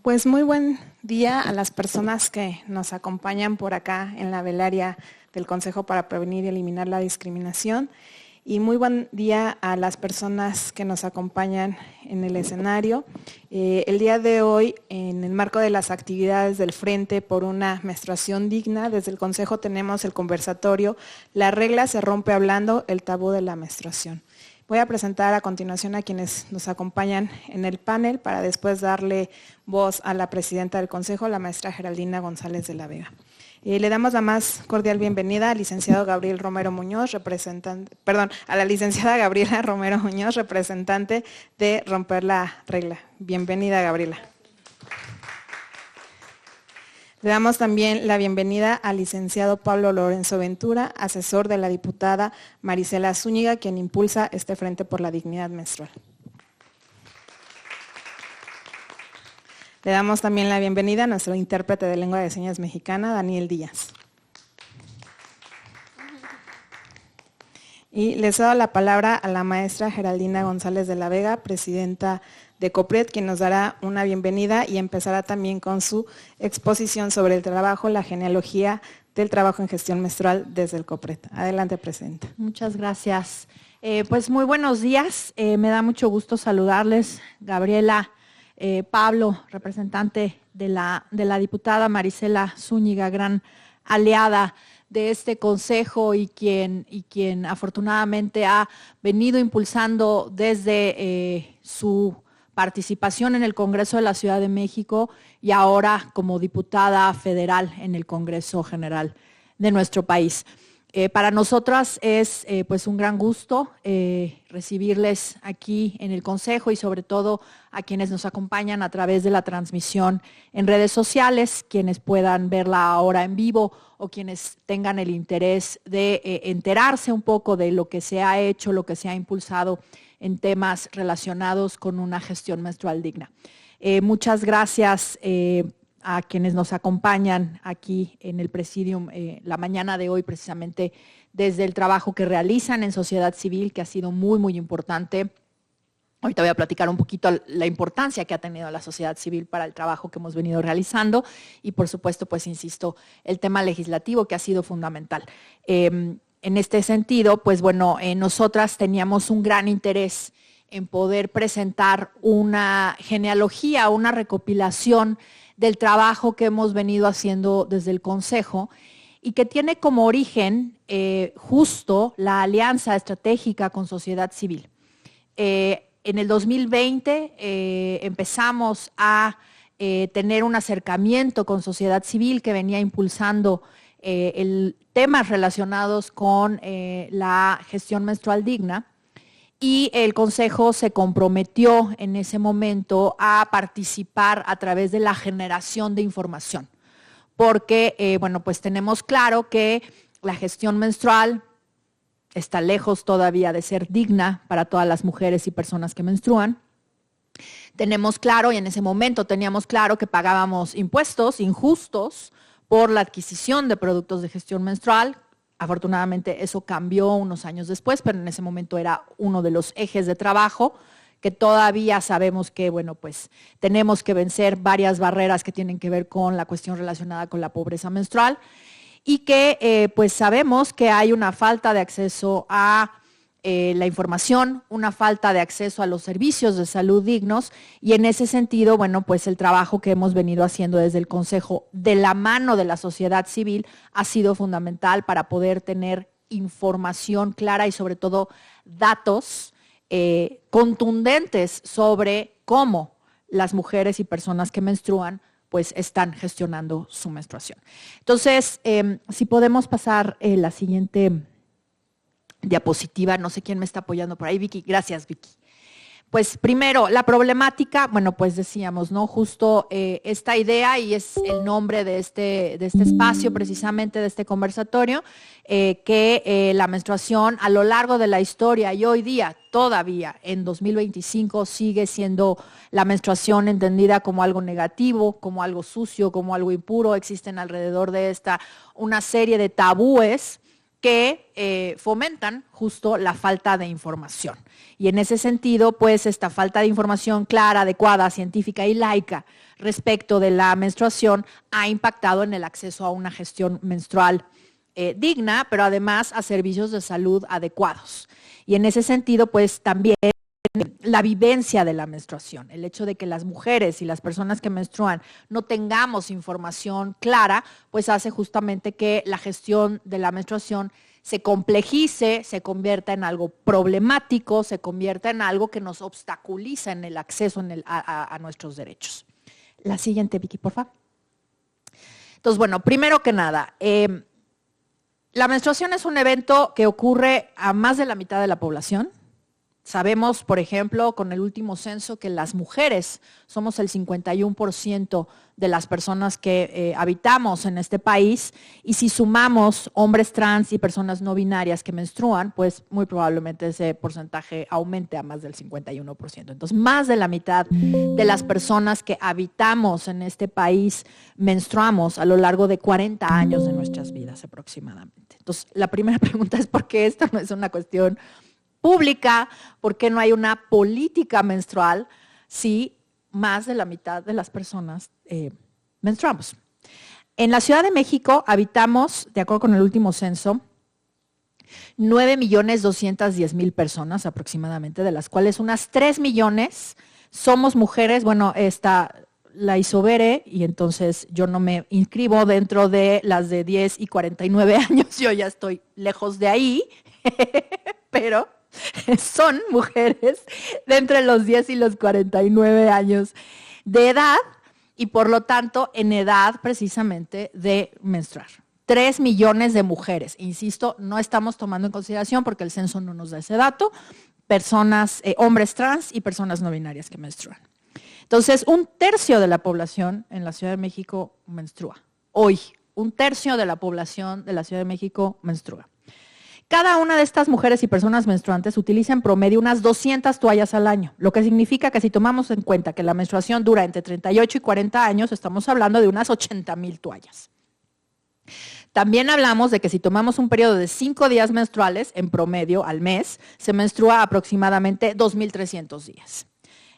Pues muy buen día a las personas que nos acompañan por acá en la velaria del Consejo para Prevenir y Eliminar la Discriminación. Y muy buen día a las personas que nos acompañan en el escenario. El día de hoy, en el marco de las actividades del Frente por una Menstruación Digna, desde el Consejo tenemos el conversatorio "La regla se rompe hablando, el tabú de la menstruación". Voy a presentar a continuación a quienes nos acompañan en el panel para después darle voz a la presidenta del Consejo, la maestra Geraldina González de la Vega. Le damos la más cordial bienvenida al licenciado Gabriel Romero Muñoz, a la licenciada Gabriela Romero Muñoz, representante de Romper la Regla. Bienvenida, Gabriela. Le damos también la bienvenida al licenciado Pablo Lorenzo Ventura, asesor de la diputada Marisela Zúñiga, quien impulsa este Frente por la Dignidad Menstrual. Le damos también la bienvenida a nuestro intérprete de lengua de señas mexicana, Daniel Díaz. Y les doy la palabra a la maestra Geraldina González de la Vega, presidenta de COPRED, quien nos dará una bienvenida y empezará también con su exposición sobre el trabajo, la genealogía del trabajo en gestión menstrual desde el COPRED. Adelante, presidenta. Muchas gracias. Pues muy buenos días. Me da mucho gusto saludarles, Gabriela, Pablo, representante de la diputada Marisela Zúñiga, gran aliada de este consejo y quien afortunadamente ha venido impulsando desde su participación en el Congreso de la Ciudad de México y ahora como diputada federal en el Congreso General de nuestro país. Para nosotras es pues un gran gusto recibirles aquí en el Consejo y sobre todo a quienes nos acompañan a través de la transmisión en redes sociales, quienes puedan verla ahora en vivo o quienes tengan el interés de enterarse un poco de lo que se ha hecho, lo que se ha impulsado en temas relacionados con una gestión menstrual digna. Muchas gracias a quienes nos acompañan aquí en el Presidium la mañana de hoy, precisamente desde el trabajo que realizan en sociedad civil, que ha sido muy, muy importante. Ahorita voy a platicar un poquito la importancia que ha tenido la sociedad civil para el trabajo que hemos venido realizando y, por supuesto, pues insisto, el tema legislativo que ha sido fundamental. En este sentido, pues bueno, nosotras teníamos un gran interés en poder presentar una genealogía, una recopilación del trabajo que hemos venido haciendo desde el Consejo y que tiene como origen justo la alianza estratégica con sociedad civil. En el 2020 empezamos a tener un acercamiento con sociedad civil que venía impulsando temas relacionados con la gestión menstrual digna. Y el Consejo se comprometió en ese momento a participar a través de la generación de información, porque bueno, pues tenemos claro que la gestión menstrual está lejos todavía de ser digna para todas las mujeres y personas que menstruan. Tenemos claro, y en ese momento teníamos claro que pagábamos impuestos injustos por la adquisición de productos de gestión menstrual. Afortunadamente eso cambió unos años después, pero en ese momento era uno de los ejes de trabajo que todavía sabemos que, bueno, pues tenemos que vencer varias barreras que tienen que ver con la cuestión relacionada con la pobreza menstrual y que pues sabemos que hay una falta de acceso a la información, una falta de acceso a los servicios de salud dignos y en ese sentido, bueno, pues el trabajo que hemos venido haciendo desde el Consejo de la mano de la sociedad civil ha sido fundamental para poder tener información clara y sobre todo datos contundentes sobre cómo las mujeres y personas que menstruan pues están gestionando su menstruación. Entonces, si podemos pasar la siguiente diapositiva, no sé quién me está apoyando por ahí, Vicky, gracias Vicky. Pues primero, la problemática, bueno, pues decíamos, ¿no? Justo esta idea, y es el nombre de este espacio, precisamente de este conversatorio, que la menstruación a lo largo de la historia y hoy día, todavía en 2025, sigue siendo la menstruación entendida como algo negativo, como algo sucio, como algo impuro. Existen alrededor de esta una serie de tabúes que fomentan justo la falta de información. Y en ese sentido, pues esta falta de información clara, adecuada, científica y laica respecto de la menstruación ha impactado en el acceso a una gestión menstrual digna, pero además a servicios de salud adecuados. Y en ese sentido, pues también la vivencia de la menstruación, el hecho de que las mujeres y las personas que menstruan no tengamos información clara, pues hace justamente que la gestión de la menstruación se complejice, se convierta en algo problemático, se convierta en algo que nos obstaculiza en el acceso a nuestros derechos. La siguiente, Vicky, por favor. Entonces, bueno, primero que nada, la menstruación es un evento que ocurre a más de la mitad de la población. Sabemos, por ejemplo, con el último censo que las mujeres somos el 51% de las personas que habitamos en este país, y si sumamos hombres trans y personas no binarias que menstruan, pues muy probablemente ese porcentaje aumente a más del 51%. Entonces, más de la mitad de las personas que habitamos en este país menstruamos a lo largo de 40 años de nuestras vidas aproximadamente. Entonces, la primera pregunta es ¿por qué esto no es una cuestión pública? ¿Por qué no hay una política menstrual si más de la mitad de las personas menstruamos? En la Ciudad de México habitamos, de acuerdo con el último censo, 9.210.000 personas aproximadamente, de las cuales unas 3 millones somos mujeres. Bueno, esta la hizo Bere y entonces yo no me inscribo dentro de las de 10 y 49 años, yo ya estoy lejos de ahí, pero son mujeres de entre los 10 y los 49 años de edad y por lo tanto en edad precisamente de menstruar. 3 millones de mujeres, insisto, no estamos tomando en consideración porque el censo no nos da ese dato, personas, hombres trans y personas no binarias que menstruan. Entonces, 1/3 de la población en la Ciudad de México menstrua. Hoy, 1/3 de la población de la Ciudad de México menstrua. Cada una de estas mujeres y personas menstruantes utiliza en promedio unas 200 toallas al año, lo que significa que si tomamos en cuenta que la menstruación dura entre 38 y 40 años, estamos hablando de unas 80,000 toallas. También hablamos de que si tomamos un periodo de 5 días menstruales, en promedio al mes, se menstrua aproximadamente 2.300 días.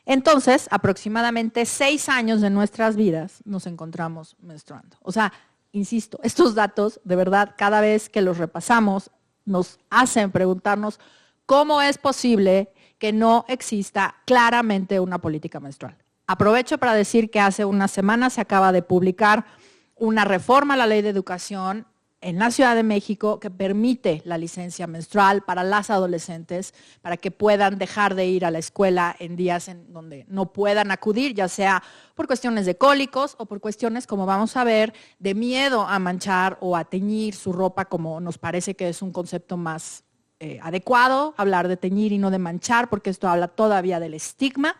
Entonces, aproximadamente 6 años de nuestras vidas nos encontramos menstruando. O sea, insisto, estos datos, de verdad, cada vez que los repasamos, nos hacen preguntarnos cómo es posible que no exista claramente una política menstrual. Aprovecho para decir que hace unas semanas se acaba de publicar una reforma a la Ley de Educación en la Ciudad de México que permite la licencia menstrual para las adolescentes, para que puedan dejar de ir a la escuela en días en donde no puedan acudir, ya sea por cuestiones de cólicos o por cuestiones, como vamos a ver, de miedo a manchar o a teñir su ropa, como nos parece que es un concepto más adecuado, hablar de teñir y no de manchar, porque esto habla todavía del estigma.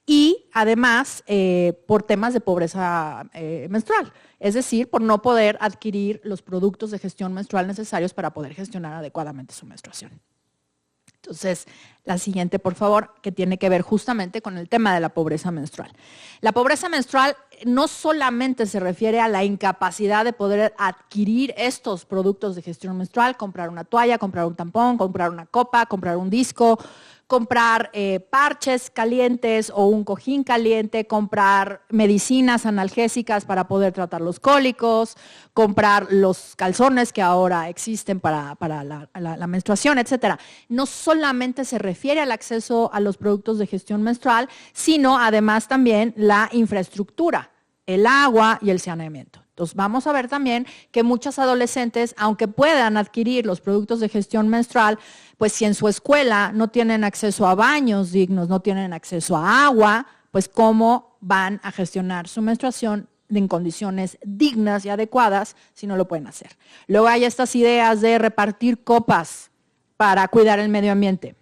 Y además por temas de pobreza menstrual, es decir, por no poder adquirir los productos de gestión menstrual necesarios para poder gestionar adecuadamente su menstruación. Entonces, la siguiente, por favor, que tiene que ver justamente con el tema de la pobreza menstrual. La pobreza menstrual no solamente se refiere a la incapacidad de poder adquirir estos productos de gestión menstrual, comprar una toalla, comprar un tampón, comprar una copa, comprar un disco, comprar parches calientes o un cojín caliente, comprar medicinas analgésicas para poder tratar los cólicos, comprar los calzones que ahora existen para la menstruación, etcétera. No solamente se refiere al acceso a los productos de gestión menstrual, sino además también la infraestructura, el agua y el saneamiento. Entonces, vamos a ver también que muchas adolescentes, aunque puedan adquirir los productos de gestión menstrual, pues si en su escuela no tienen acceso a baños dignos, no tienen acceso a agua, pues cómo van a gestionar su menstruación en condiciones dignas y adecuadas si no lo pueden hacer. Luego hay estas ideas de repartir copas para cuidar el medio ambiente.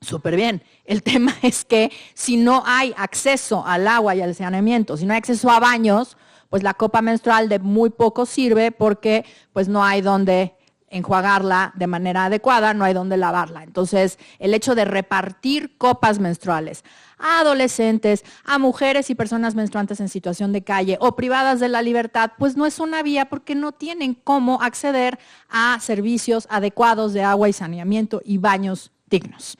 Súper bien. El tema es que si no hay acceso al agua y al saneamiento, si no hay acceso a baños, pues la copa menstrual de muy poco sirve porque pues no hay donde enjuagarla de manera adecuada, no hay dónde lavarla. Entonces, el hecho de repartir copas menstruales a adolescentes, a mujeres y personas menstruantes en situación de calle o privadas de la libertad, pues no es una vía porque no tienen cómo acceder a servicios adecuados de agua y saneamiento y baños dignos.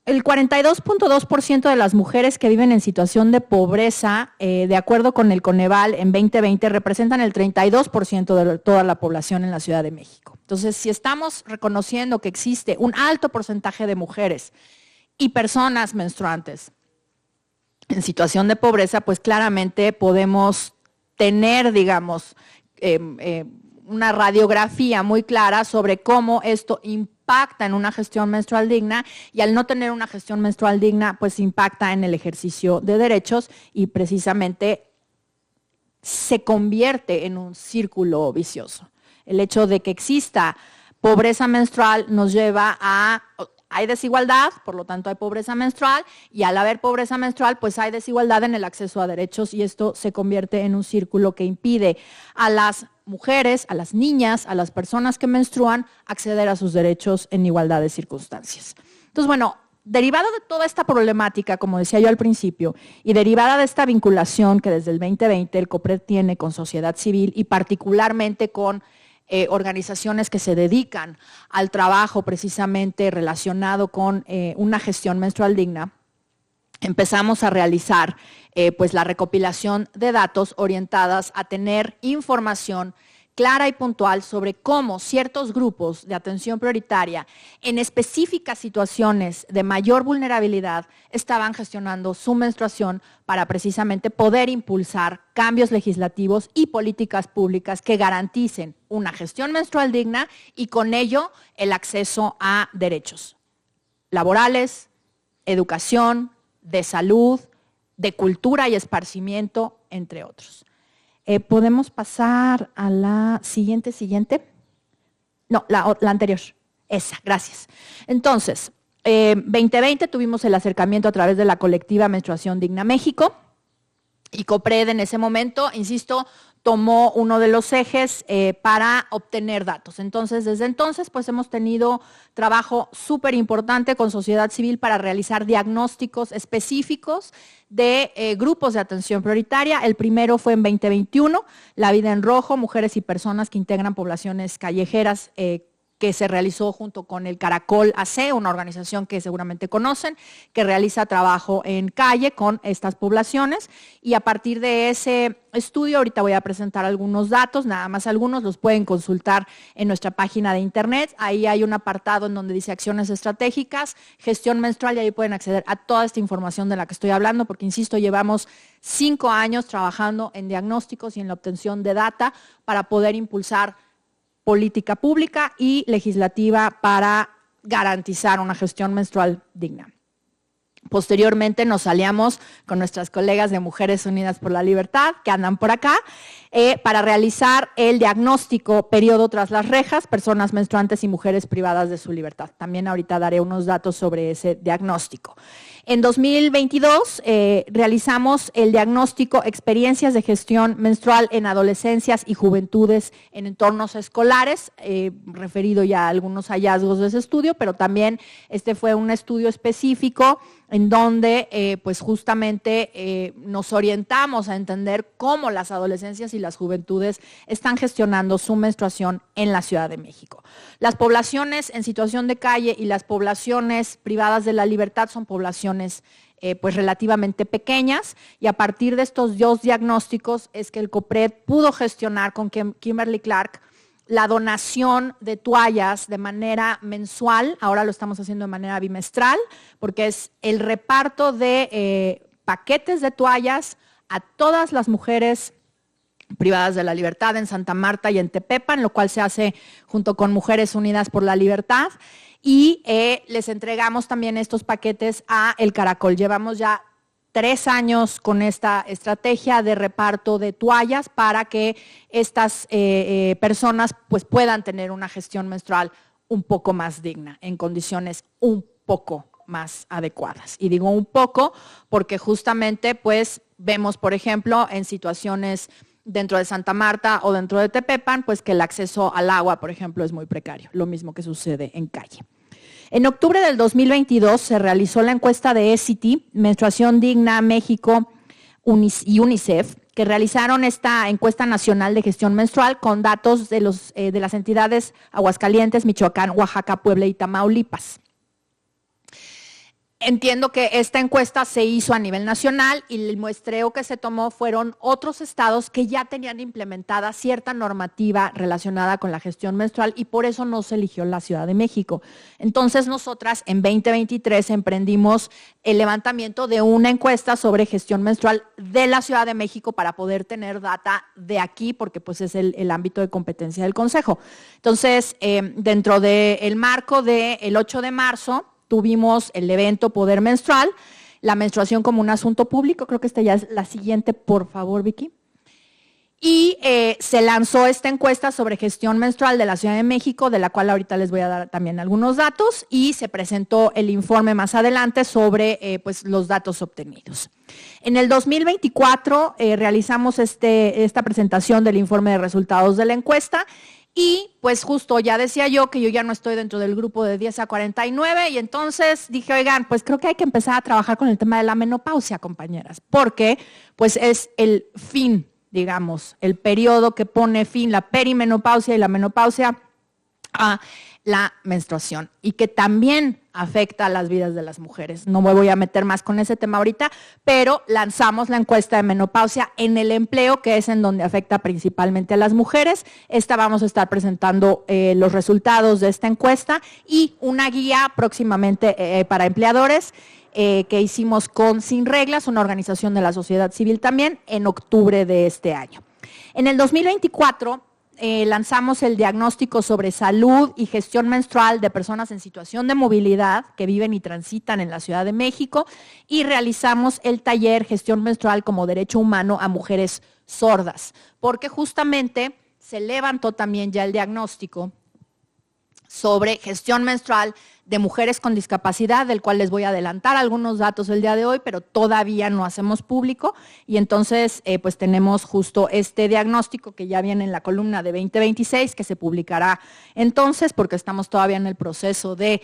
El 42.2% de las mujeres que viven en situación de pobreza, de acuerdo con el Coneval en 2020, representan el 32% de toda la población en la Ciudad de México. Entonces, si estamos reconociendo que existe un alto porcentaje de mujeres y personas menstruantes en situación de pobreza, pues claramente podemos tener, digamos, una radiografía muy clara sobre cómo esto impacta en una gestión menstrual digna, y al no tener una gestión menstrual digna, pues impacta en el ejercicio de derechos y precisamente se convierte en un círculo vicioso. El hecho de que exista pobreza menstrual nos lleva a... Hay desigualdad, por lo tanto hay pobreza menstrual, y al haber pobreza menstrual, pues hay desigualdad en el acceso a derechos, y esto se convierte en un círculo que impide a las mujeres, a las niñas, a las personas que menstruan, acceder a sus derechos en igualdad de circunstancias. Entonces, bueno, derivado de toda esta problemática, como decía yo al principio, y derivada de esta vinculación que desde el 2020 el COPRED tiene con sociedad civil y particularmente con organizaciones que se dedican al trabajo precisamente relacionado con una gestión menstrual digna, empezamos a realizar pues la recopilación de datos orientadas a tener información clara y puntual sobre cómo ciertos grupos de atención prioritaria en específicas situaciones de mayor vulnerabilidad estaban gestionando su menstruación para precisamente poder impulsar cambios legislativos y políticas públicas que garanticen una gestión menstrual digna y con ello el acceso a derechos laborales, educación, de salud, de cultura y esparcimiento, entre otros. ¿Podemos pasar a la siguiente? No, la anterior. Esa, gracias. Entonces, 2020 tuvimos el acercamiento a través de la colectiva Menstruación Digna México, y COPRED en ese momento, insisto, tomó uno de los ejes para obtener datos. Entonces, desde entonces, pues hemos tenido trabajo súper importante con sociedad civil para realizar diagnósticos específicos de grupos de atención prioritaria. El primero fue en 2021, La Vida en Rojo, mujeres y personas que integran poblaciones callejeras, que se realizó junto con el Caracol AC, una organización que seguramente conocen, que realiza trabajo en calle con estas poblaciones. Y a partir de ese estudio, ahorita voy a presentar algunos datos, nada más algunos, los pueden consultar en nuestra página de internet. Ahí hay un apartado en donde dice acciones estratégicas, gestión menstrual, y ahí pueden acceder a toda esta información de la que estoy hablando, porque insisto, llevamos 5 años trabajando en diagnósticos y en la obtención de data para poder impulsar política pública y legislativa para garantizar una gestión menstrual digna. Posteriormente nos aliamos con nuestras colegas de Mujeres Unidas por la Libertad, que andan por acá, para realizar el diagnóstico Periodo tras las rejas, personas menstruantes y mujeres privadas de su libertad. También ahorita daré unos datos sobre ese diagnóstico. En 2022 realizamos el diagnóstico Experiencias de gestión menstrual en adolescencias y juventudes en entornos escolares, referido ya a algunos hallazgos de ese estudio, pero también este fue un estudio específico en donde pues justamente nos orientamos a entender cómo las adolescencias y las juventudes están gestionando su menstruación en la Ciudad de México. Las poblaciones en situación de calle y las poblaciones privadas de la libertad son poblaciones pues relativamente pequeñas, y a partir de estos 2 diagnósticos es que el COPRED pudo gestionar con Kimberly Clark la donación de toallas de manera mensual. Ahora lo estamos haciendo de manera bimestral, porque es el reparto de paquetes de toallas a todas las mujeres privadas de la libertad en Santa Marta y en Tepepan, lo cual se hace junto con Mujeres Unidas por la Libertad, y les entregamos también estos paquetes a El Caracol. Llevamos ya 3 años con esta estrategia de reparto de toallas para que estas personas pues puedan tener una gestión menstrual un poco más digna, en condiciones un poco más adecuadas. Y digo un poco porque justamente pues vemos, por ejemplo, en situaciones dentro de Santa Marta o dentro de Tepepan, pues que el acceso al agua, por ejemplo, es muy precario, lo mismo que sucede en calle. En octubre del 2022 se realizó la encuesta de ECITI, Menstruación Digna México y UNICEF, que realizaron esta encuesta nacional de gestión menstrual con datos de las entidades Aguascalientes, Michoacán, Oaxaca, Puebla y Tamaulipas. Entiendo que esta encuesta se hizo a nivel nacional y el muestreo que se tomó fueron otros estados que ya tenían implementada cierta normativa relacionada con la gestión menstrual y por eso no se eligió la Ciudad de México. Entonces nosotras en 2023 emprendimos el levantamiento de una encuesta sobre gestión menstrual de la Ciudad de México para poder tener data de aquí porque pues es el ámbito de competencia del Consejo. Entonces dentro del marco del 8 de marzo, tuvimos el evento Poder Menstrual, la menstruación como un asunto público, creo que esta ya es la siguiente, por favor, Vicky. Y se lanzó esta encuesta sobre gestión menstrual de la Ciudad de México, de la cual ahorita les voy a dar también algunos datos, y se presentó el informe más adelante sobre pues, los datos obtenidos. En el 2024 realizamos esta presentación del informe de resultados de la encuesta. Y pues justo ya decía yo que yo ya no estoy dentro del grupo de 10 a 49 y entonces dije, oigan, pues creo que hay que empezar a trabajar con el tema de la menopausia, compañeras, porque pues es el fin, digamos, el periodo que pone fin la perimenopausia y la menopausia a la menstruación y que también afecta a las vidas de las mujeres. No me voy a meter más con ese tema ahorita, pero lanzamos la encuesta de menopausia en el empleo, que es en donde afecta principalmente a las mujeres. Vamos a estar presentando los resultados de esta encuesta y una guía próximamente para empleadores que hicimos con Sin Reglas, una organización de la sociedad civil también, en octubre de este año. En el 2024 lanzamos el diagnóstico sobre salud y gestión menstrual de personas en situación de movilidad que viven y transitan en la Ciudad de México y realizamos el taller Gestión menstrual como derecho humano a mujeres sordas, porque justamente se levantó también ya el diagnóstico sobre gestión menstrual de mujeres con discapacidad, del cual les voy a adelantar algunos datos el día de hoy, pero todavía no hacemos público y entonces pues tenemos justo este diagnóstico que ya viene en la columna de 2026 que se publicará entonces porque estamos todavía en el proceso de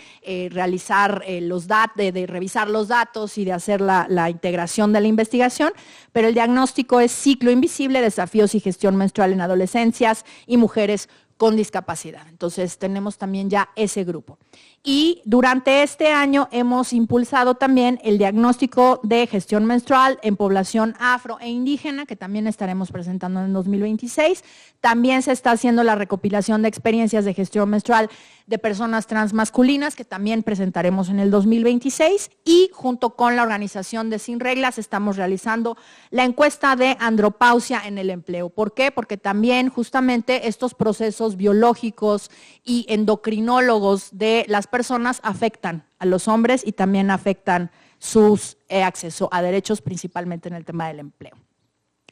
realizar los datos, de revisar los datos y de hacer la integración de la investigación, pero el diagnóstico es ciclo invisible, desafíos y gestión menstrual en adolescencias y mujeres con discapacidad. Entonces tenemos también ya ese grupo. Y durante este año hemos impulsado también el diagnóstico de gestión menstrual en población afro e indígena, que también estaremos presentando en 2026. También se está haciendo la recopilación de experiencias de gestión menstrual de personas transmasculinas, que también presentaremos en el 2026. Y junto con la organización de Sin Reglas estamos realizando la encuesta de andropausia en el empleo. ¿Por qué? Porque también justamente estos procesos biológicos y endocrinólogos de las personas afectan a los hombres y también afectan su acceso a derechos, principalmente en el tema del empleo.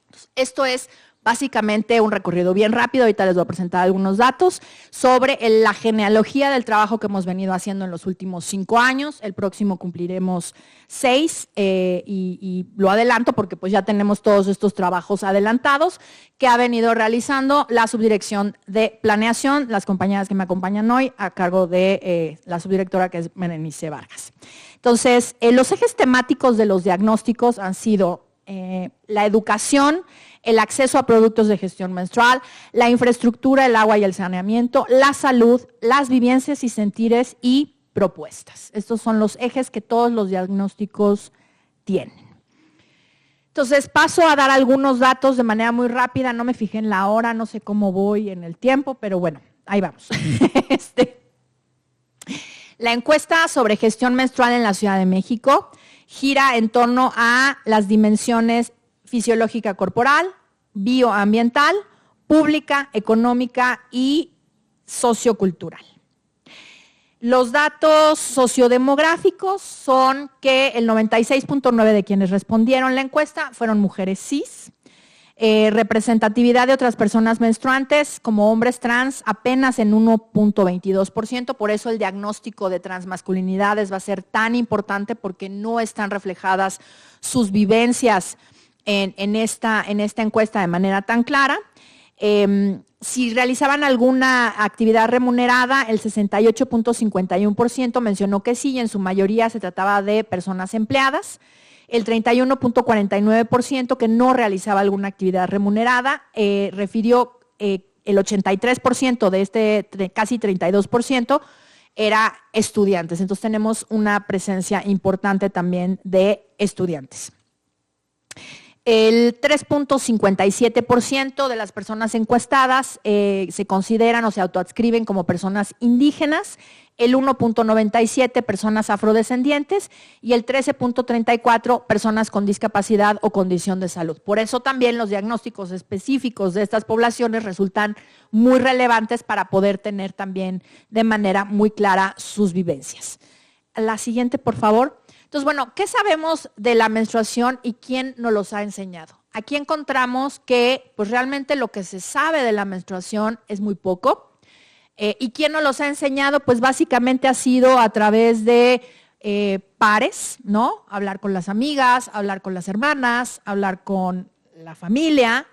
Entonces, esto es básicamente un recorrido bien rápido, ahorita les voy a presentar algunos datos sobre la genealogía del trabajo que hemos venido haciendo en los últimos 5 años, el próximo cumpliremos 6 y lo adelanto porque pues ya tenemos todos estos trabajos adelantados que ha venido realizando la subdirección de planeación, las compañeras que me acompañan hoy a cargo de la subdirectora que es Berenice Vargas. Entonces, los ejes temáticos de los diagnósticos han sido la educación, el acceso a productos de gestión menstrual, la infraestructura, el agua y el saneamiento, la salud, las vivencias y sentires y propuestas. Estos son los ejes que todos los diagnósticos tienen. Entonces paso a dar algunos datos de manera muy rápida, no me fijé en la hora, no sé cómo voy en el tiempo, pero bueno, ahí vamos. La encuesta sobre gestión menstrual en la Ciudad de México gira en torno a las dimensiones fisiológica corporal, bioambiental, pública, económica y sociocultural. Los datos sociodemográficos son que el 96.9% de quienes respondieron la encuesta fueron mujeres cis, representatividad de otras personas menstruantes como hombres trans apenas en 1.22%, por eso el diagnóstico de transmasculinidades va a ser tan importante porque no están reflejadas sus vivencias en esta encuesta de manera tan clara. Si realizaban alguna actividad remunerada, el 68.51% mencionó que sí, y en su mayoría se trataba de personas empleadas. El 31.49% que no realizaba alguna actividad remunerada, refirió el 83% de casi 32% era estudiantes. Entonces tenemos una presencia importante también de estudiantes. El 3.57% de las personas encuestadas se consideran o se autoadscriben como personas indígenas, el 1.97% personas afrodescendientes y el 13.34% personas con discapacidad o condición de salud. Por eso también los diagnósticos específicos de estas poblaciones resultan muy relevantes para poder tener también de manera muy clara sus vivencias. La siguiente, por favor. Entonces, bueno, ¿qué sabemos de la menstruación y quién nos los ha enseñado? Aquí encontramos que pues realmente lo que se sabe de la menstruación es muy poco. ¿Y quién nos los ha enseñado? Pues básicamente ha sido a través de pares, ¿no? Hablar con las amigas, hablar con las hermanas, hablar con la familia.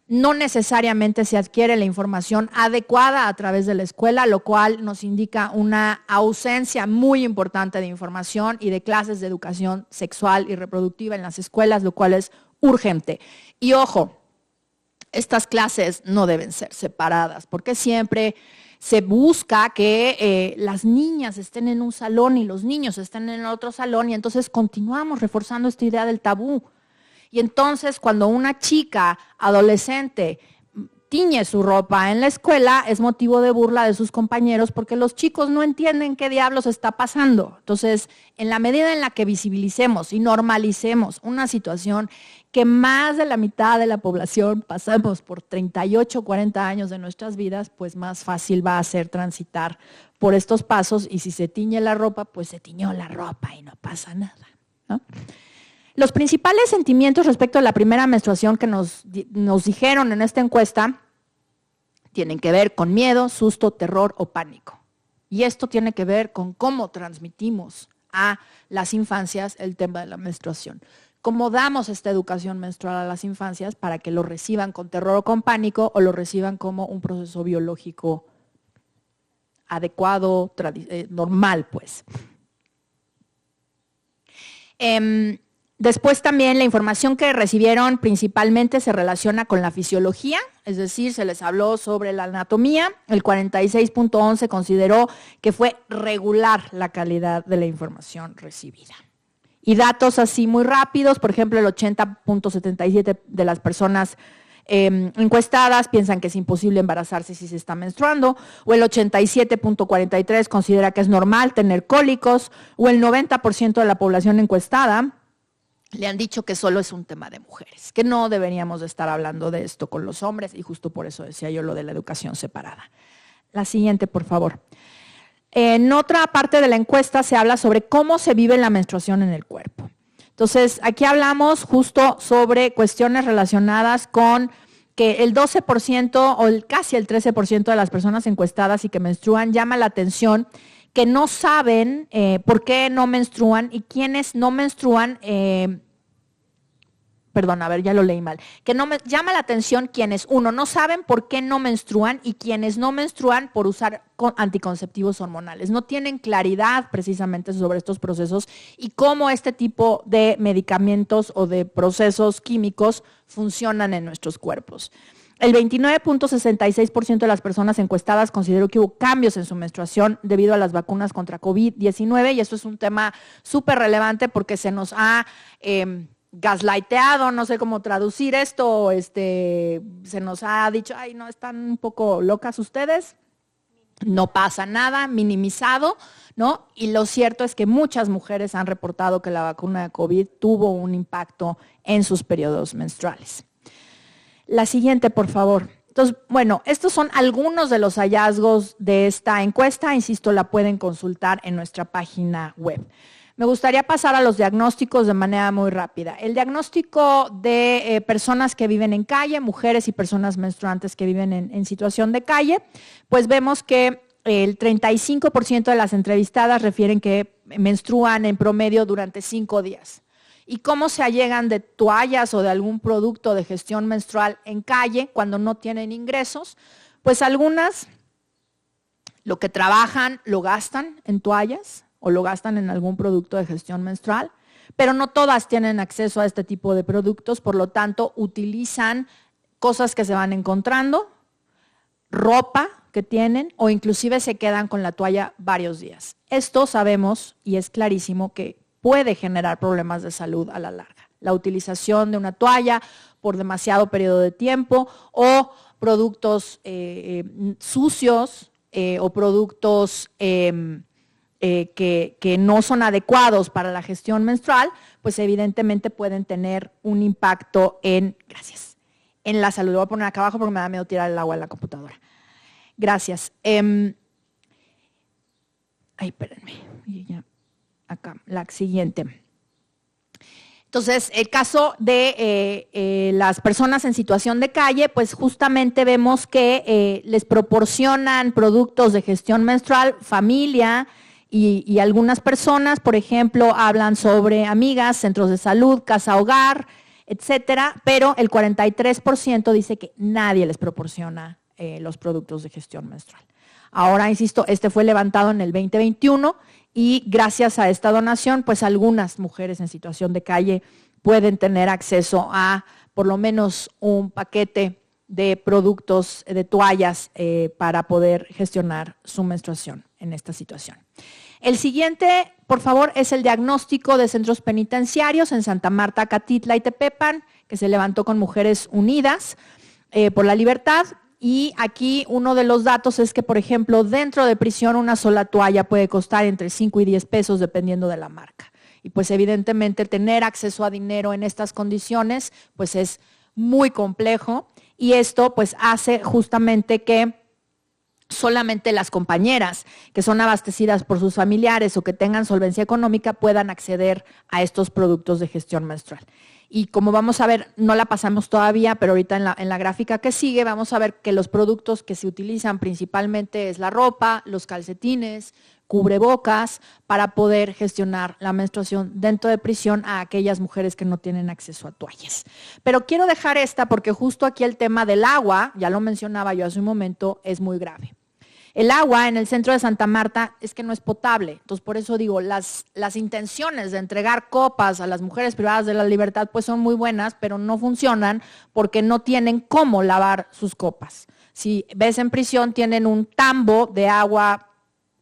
No necesariamente se adquiere la información adecuada a través de la escuela, lo cual nos indica una ausencia muy importante de información y de clases de educación sexual y reproductiva en las escuelas, lo cual es urgente. Y ojo, estas clases no deben ser separadas, porque siempre se busca que las niñas estén en un salón y los niños estén en el otro salón, y entonces continuamos reforzando esta idea del tabú. Y entonces cuando una chica adolescente tiñe su ropa en la escuela es motivo de burla de sus compañeros porque los chicos no entienden qué diablos está pasando. Entonces, en la medida en la que visibilicemos y normalicemos una situación que más de la mitad de la población pasamos por 38, 40 años de nuestras vidas, pues más fácil va a ser transitar por estos pasos, y si se tiñe la ropa, pues se tiñó la ropa y no pasa nada, ¿no? Los principales sentimientos respecto a la primera menstruación que nos dijeron en esta encuesta tienen que ver con miedo, susto, terror o pánico. Y esto tiene que ver con cómo transmitimos a las infancias el tema de la menstruación. Cómo damos esta educación menstrual a las infancias para que lo reciban con terror o con pánico, o lo reciban como un proceso biológico adecuado, normal, pues. Después también la información que recibieron principalmente se relaciona con la fisiología, es decir, se les habló sobre la anatomía. El 46.11 consideró que fue regular la calidad de la información recibida. Y datos así muy rápidos, por ejemplo, el 80.77 de las personas encuestadas piensan que es imposible embarazarse si se está menstruando, o el 87.43 considera que es normal tener cólicos, o el 90% de la población encuestada le han dicho que solo es un tema de mujeres, que no deberíamos de estar hablando de esto con los hombres, y justo por eso decía yo lo de la educación separada. La siguiente, por favor. En otra parte de la encuesta se habla sobre cómo se vive la menstruación en el cuerpo. Entonces, aquí hablamos justo sobre cuestiones relacionadas con que el 12% o casi el 13% de las personas encuestadas y que menstruan llama la atención que no saben por qué no menstruan, y quienes no menstruan, ya lo leí mal, que llama la atención quienes, uno, no saben por qué no menstruan, y quienes no menstruan por usar anticonceptivos hormonales. No tienen claridad precisamente sobre estos procesos y cómo este tipo de medicamentos o de procesos químicos funcionan en nuestros cuerpos. El 29.66% de las personas encuestadas consideró que hubo cambios en su menstruación debido a las vacunas contra COVID-19, y esto es un tema súper relevante porque se nos ha gaslighteado, no sé cómo traducir esto, se nos ha dicho, ay, no, están un poco locas ustedes, no pasa nada, minimizado, ¿no? Y lo cierto es que muchas mujeres han reportado que la vacuna de COVID tuvo un impacto en sus periodos menstruales. La siguiente, por favor. Entonces, bueno, estos son algunos de los hallazgos de esta encuesta. Insisto, la pueden consultar en nuestra página web. Me gustaría pasar a los diagnósticos de manera muy rápida. El diagnóstico de personas que viven en calle, mujeres y personas menstruantes que viven en situación de calle, pues vemos que el 35% de las entrevistadas refieren que menstruan en promedio durante 5 días. y cómo se allegan de toallas o de algún producto de gestión menstrual en calle cuando no tienen ingresos. Pues algunas lo que trabajan lo gastan en toallas o lo gastan en algún producto de gestión menstrual, pero no todas tienen acceso a este tipo de productos, por lo tanto utilizan cosas que se van encontrando, ropa que tienen o inclusive se quedan con la toalla varios días. Esto sabemos y es clarísimo que puede generar problemas de salud a la larga. La utilización de una toalla por demasiado periodo de tiempo o productos sucios o productos que no son adecuados para la gestión menstrual, pues evidentemente pueden tener un impacto en la salud. Lo voy a poner acá abajo porque me da miedo tirar el agua en la computadora. Gracias. Espérenme. Ya, acá, la siguiente. Entonces, el caso de las personas en situación de calle, pues justamente vemos que les proporcionan productos de gestión menstrual, familia y algunas personas, por ejemplo, hablan sobre amigas, centros de salud, casa-hogar, etcétera, pero el 43% dice que nadie les proporciona los productos de gestión menstrual. Ahora, insisto, este fue levantado en el 2021 y gracias a esta donación, pues algunas mujeres en situación de calle pueden tener acceso a por lo menos un paquete de productos, de toallas para poder gestionar su menstruación en esta situación. El siguiente, por favor, es el diagnóstico de centros penitenciarios en Santa Marta, Catitla y Tepepan, que se levantó con Mujeres Unidas por la Libertad. Y aquí uno de los datos es que, por ejemplo, dentro de prisión una sola toalla puede costar entre 5 y 10 pesos dependiendo de la marca. Y pues evidentemente tener acceso a dinero en estas condiciones pues es muy complejo y esto pues hace justamente que solamente las compañeras que son abastecidas por sus familiares o que tengan solvencia económica puedan acceder a estos productos de gestión menstrual. Y como vamos a ver, no la pasamos todavía, pero ahorita en la gráfica que sigue vamos a ver que los productos que se utilizan principalmente es la ropa, los calcetines, cubrebocas, para poder gestionar la menstruación dentro de prisión a aquellas mujeres que no tienen acceso a toallas. Pero quiero dejar esta porque justo aquí el tema del agua, ya lo mencionaba yo hace un momento, es muy grave. El agua en el centro de Santa Marta es que no es potable, entonces por eso digo, las intenciones de entregar copas a las mujeres privadas de la libertad pues son muy buenas, pero no funcionan porque no tienen cómo lavar sus copas. Si ves en prisión tienen un tambo de agua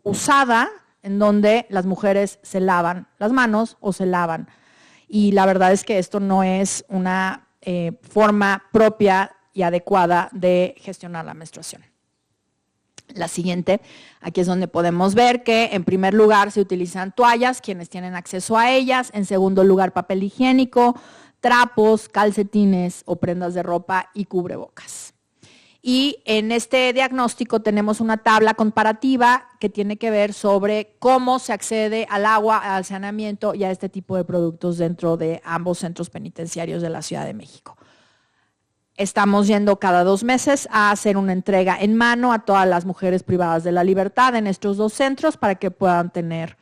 usada en donde las mujeres se lavan las manos o se lavan. Y la verdad es que esto no es una forma propia y adecuada de gestionar la menstruación. La siguiente, aquí es donde podemos ver que en primer lugar se utilizan toallas, quienes tienen acceso a ellas, en segundo lugar papel higiénico, trapos, calcetines o prendas de ropa y cubrebocas. Y en este diagnóstico tenemos una tabla comparativa que tiene que ver sobre cómo se accede al agua, al saneamiento y a este tipo de productos dentro de ambos centros penitenciarios de la Ciudad de México. Estamos yendo cada 2 meses a hacer una entrega en mano a todas las mujeres privadas de la libertad en estos 2 centros para que puedan tener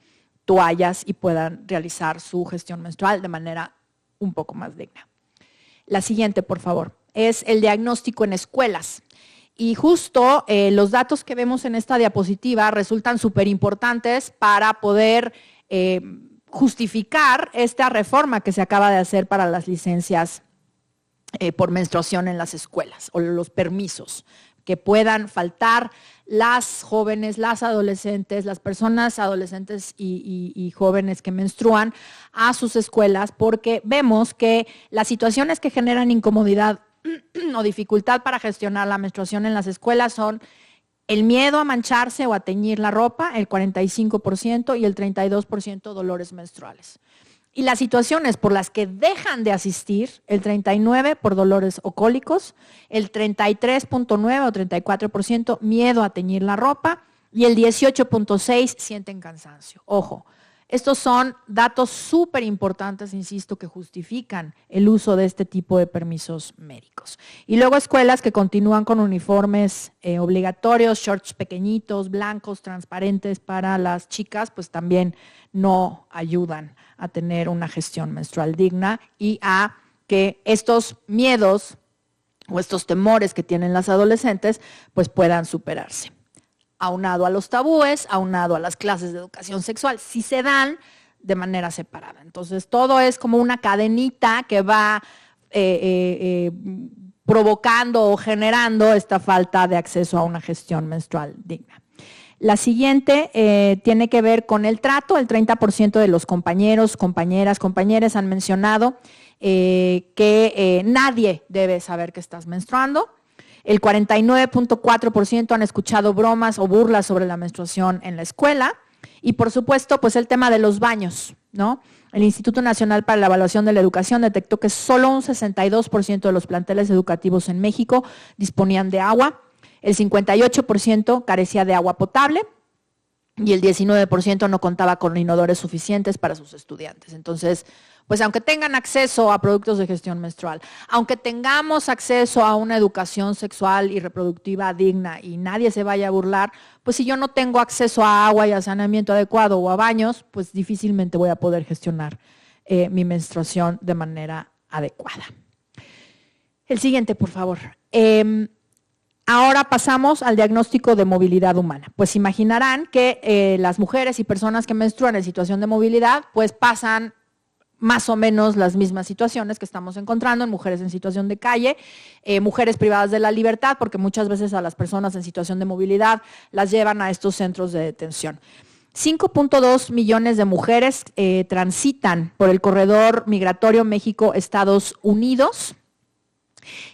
toallas y puedan realizar su gestión menstrual de manera un poco más digna. La siguiente, por favor, es el diagnóstico en escuelas. Y justo los datos que vemos en esta diapositiva resultan súper importantes para poder justificar esta reforma que se acaba de hacer para las licencias por menstruación en las escuelas o los permisos, que puedan faltar las jóvenes, las adolescentes, las personas adolescentes y jóvenes que menstruan a sus escuelas, porque vemos que las situaciones que generan incomodidad o dificultad para gestionar la menstruación en las escuelas son el miedo a mancharse o a teñir la ropa, el 45%, y el 32% dolores menstruales. Y las situaciones por las que dejan de asistir, el 39% por dolores o cólicos, el 33.9 o 34% miedo a teñir la ropa y el 18.6% sienten cansancio. Ojo, Estos son datos súper importantes, insisto, que justifican el uso de este tipo de permisos médicos. Y luego escuelas que continúan con uniformes obligatorios, shorts pequeñitos, blancos, transparentes para las chicas, pues también no ayudan a tener una gestión menstrual digna y a que estos miedos o estos temores que tienen las adolescentes pues puedan superarse. Aunado a los tabúes, aunado a las clases de educación sexual, si se dan de manera separada. Entonces, todo es como una cadenita que va provocando o generando esta falta de acceso a una gestión menstrual digna. La siguiente tiene que ver con el trato. El 30% de los compañeros, compañeras han mencionado que nadie debe saber que estás menstruando. El 49.4% han escuchado bromas o burlas sobre la menstruación en la escuela. Y por supuesto, pues el tema de los baños, ¿no? El Instituto Nacional para la Evaluación de la Educación detectó que solo un 62% de los planteles educativos en México disponían de agua, el 58% carecía de agua potable y el 19% no contaba con inodores suficientes para sus estudiantes. Entonces, pues aunque tengan acceso a productos de gestión menstrual, aunque tengamos acceso a una educación sexual y reproductiva digna y nadie se vaya a burlar, pues si yo no tengo acceso a agua y a saneamiento adecuado o a baños, pues difícilmente voy a poder gestionar mi menstruación de manera adecuada. El siguiente, por favor. Ahora pasamos al diagnóstico de movilidad humana. Pues imaginarán que las mujeres y personas que menstruan en situación de movilidad, pues pasan más o menos las mismas situaciones que estamos encontrando en mujeres en situación de calle, mujeres privadas de la libertad, porque muchas veces a las personas en situación de movilidad las llevan a estos centros de detención. 5.2 millones de mujeres transitan por el corredor migratorio México-Estados Unidos.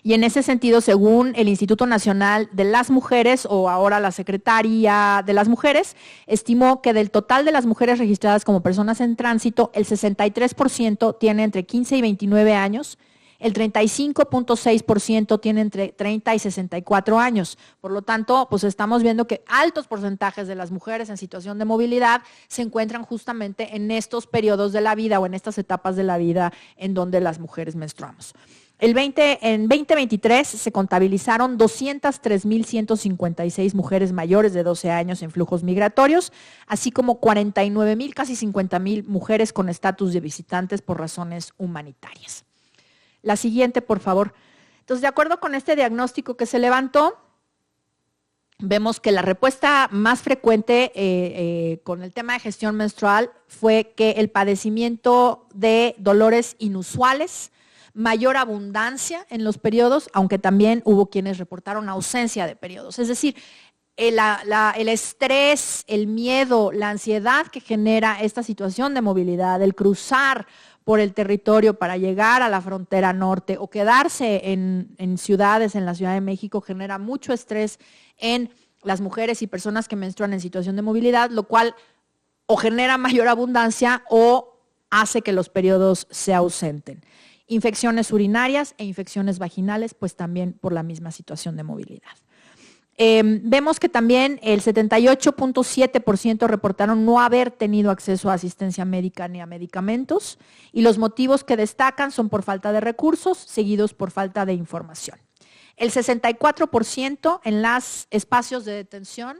Y en ese sentido, según el Instituto Nacional de las Mujeres, o ahora la Secretaría de las Mujeres, estimó que del total de las mujeres registradas como personas en tránsito, el 63% tiene entre 15 y 29 años, el 35.6% tiene entre 30 y 64 años. Por lo tanto, pues estamos viendo que altos porcentajes de las mujeres en situación de movilidad se encuentran justamente en estos periodos de la vida o en estas etapas de la vida en donde las mujeres menstruamos. En 2023 se contabilizaron 203,156 mujeres mayores de 12 años en flujos migratorios, así como 49,000, casi 50,000 mujeres con estatus de visitantes por razones humanitarias. La siguiente, por favor. Entonces, de acuerdo con este diagnóstico que se levantó, vemos que la respuesta más frecuente con el tema de gestión menstrual fue que el padecimiento de dolores inusuales, mayor abundancia en los periodos, aunque también hubo quienes reportaron ausencia de periodos. Es decir, el estrés, el miedo, la ansiedad que genera esta situación de movilidad, el cruzar por el territorio para llegar a la frontera norte o quedarse en ciudades, en la Ciudad de México, genera mucho estrés en las mujeres y personas que menstruan en situación de movilidad, lo cual o genera mayor abundancia o hace que los periodos se ausenten. Infecciones urinarias e infecciones vaginales, pues también por la misma situación de movilidad. Vemos que también el 78.7% reportaron no haber tenido acceso a asistencia médica ni a medicamentos, y los motivos que destacan son por falta de recursos, seguidos por falta de información. El 64% en los espacios de detención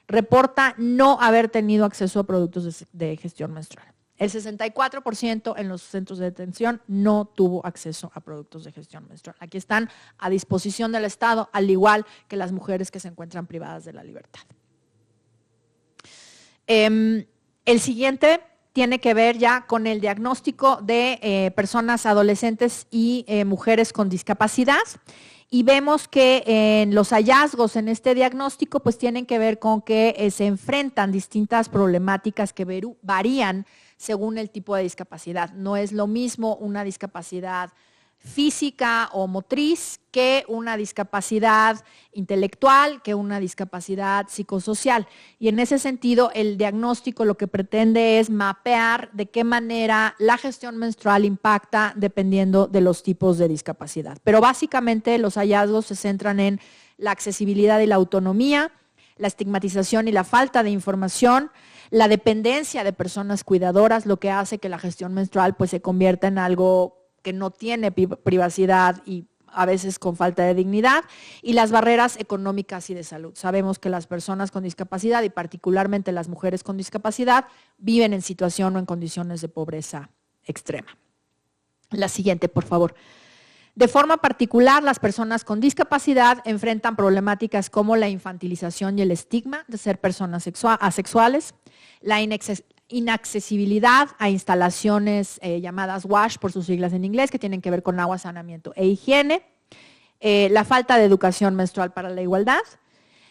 reporta no haber tenido acceso a productos de gestión menstrual. El 64% en los centros de detención no tuvo acceso a productos de gestión menstrual. Aquí están a disposición del Estado, al igual que las mujeres que se encuentran privadas de la libertad. El siguiente tiene que ver ya con el diagnóstico de personas adolescentes y mujeres con discapacidad. Y vemos que los hallazgos en este diagnóstico pues tienen que ver con que se enfrentan distintas problemáticas que varían según el tipo de discapacidad. No es lo mismo una discapacidad física o motriz que una discapacidad intelectual, que una discapacidad psicosocial. Y en ese sentido, el diagnóstico lo que pretende es mapear de qué manera la gestión menstrual impacta dependiendo de los tipos de discapacidad. Pero básicamente los hallazgos se centran en la accesibilidad y la autonomía, la estigmatización y la falta de información, la dependencia de personas cuidadoras, lo que hace que la gestión menstrual pues se convierta en algo que no tiene privacidad y a veces con falta de dignidad, y las barreras económicas y de salud. Sabemos que las personas con discapacidad y particularmente las mujeres con discapacidad viven en situación o en condiciones de pobreza extrema. La siguiente, por favor. De forma particular, las personas con discapacidad enfrentan problemáticas como la infantilización y el estigma de ser personas asexuales, la inaccesibilidad a instalaciones llamadas WASH, por sus siglas en inglés, que tienen que ver con agua, saneamiento e higiene, la falta de educación menstrual para la igualdad,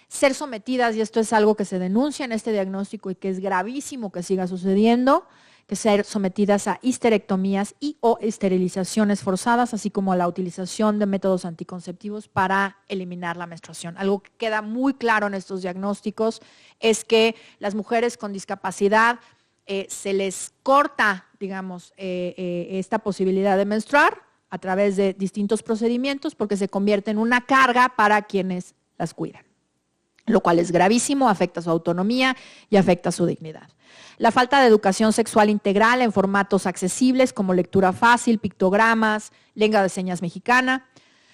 ser sometidas, y esto es algo que se denuncia en este diagnóstico y que es gravísimo que siga sucediendo, que ser sometidas a histerectomías y o esterilizaciones forzadas, así como a la utilización de métodos anticonceptivos para eliminar la menstruación. Algo que queda muy claro en estos diagnósticos es que las mujeres con discapacidad se les corta, digamos, esta posibilidad de menstruar a través de distintos procedimientos porque se convierte en una carga para quienes las cuidan, lo cual es gravísimo, afecta su autonomía y afecta su dignidad. La falta de educación sexual integral en formatos accesibles como lectura fácil, pictogramas, lengua de señas mexicana,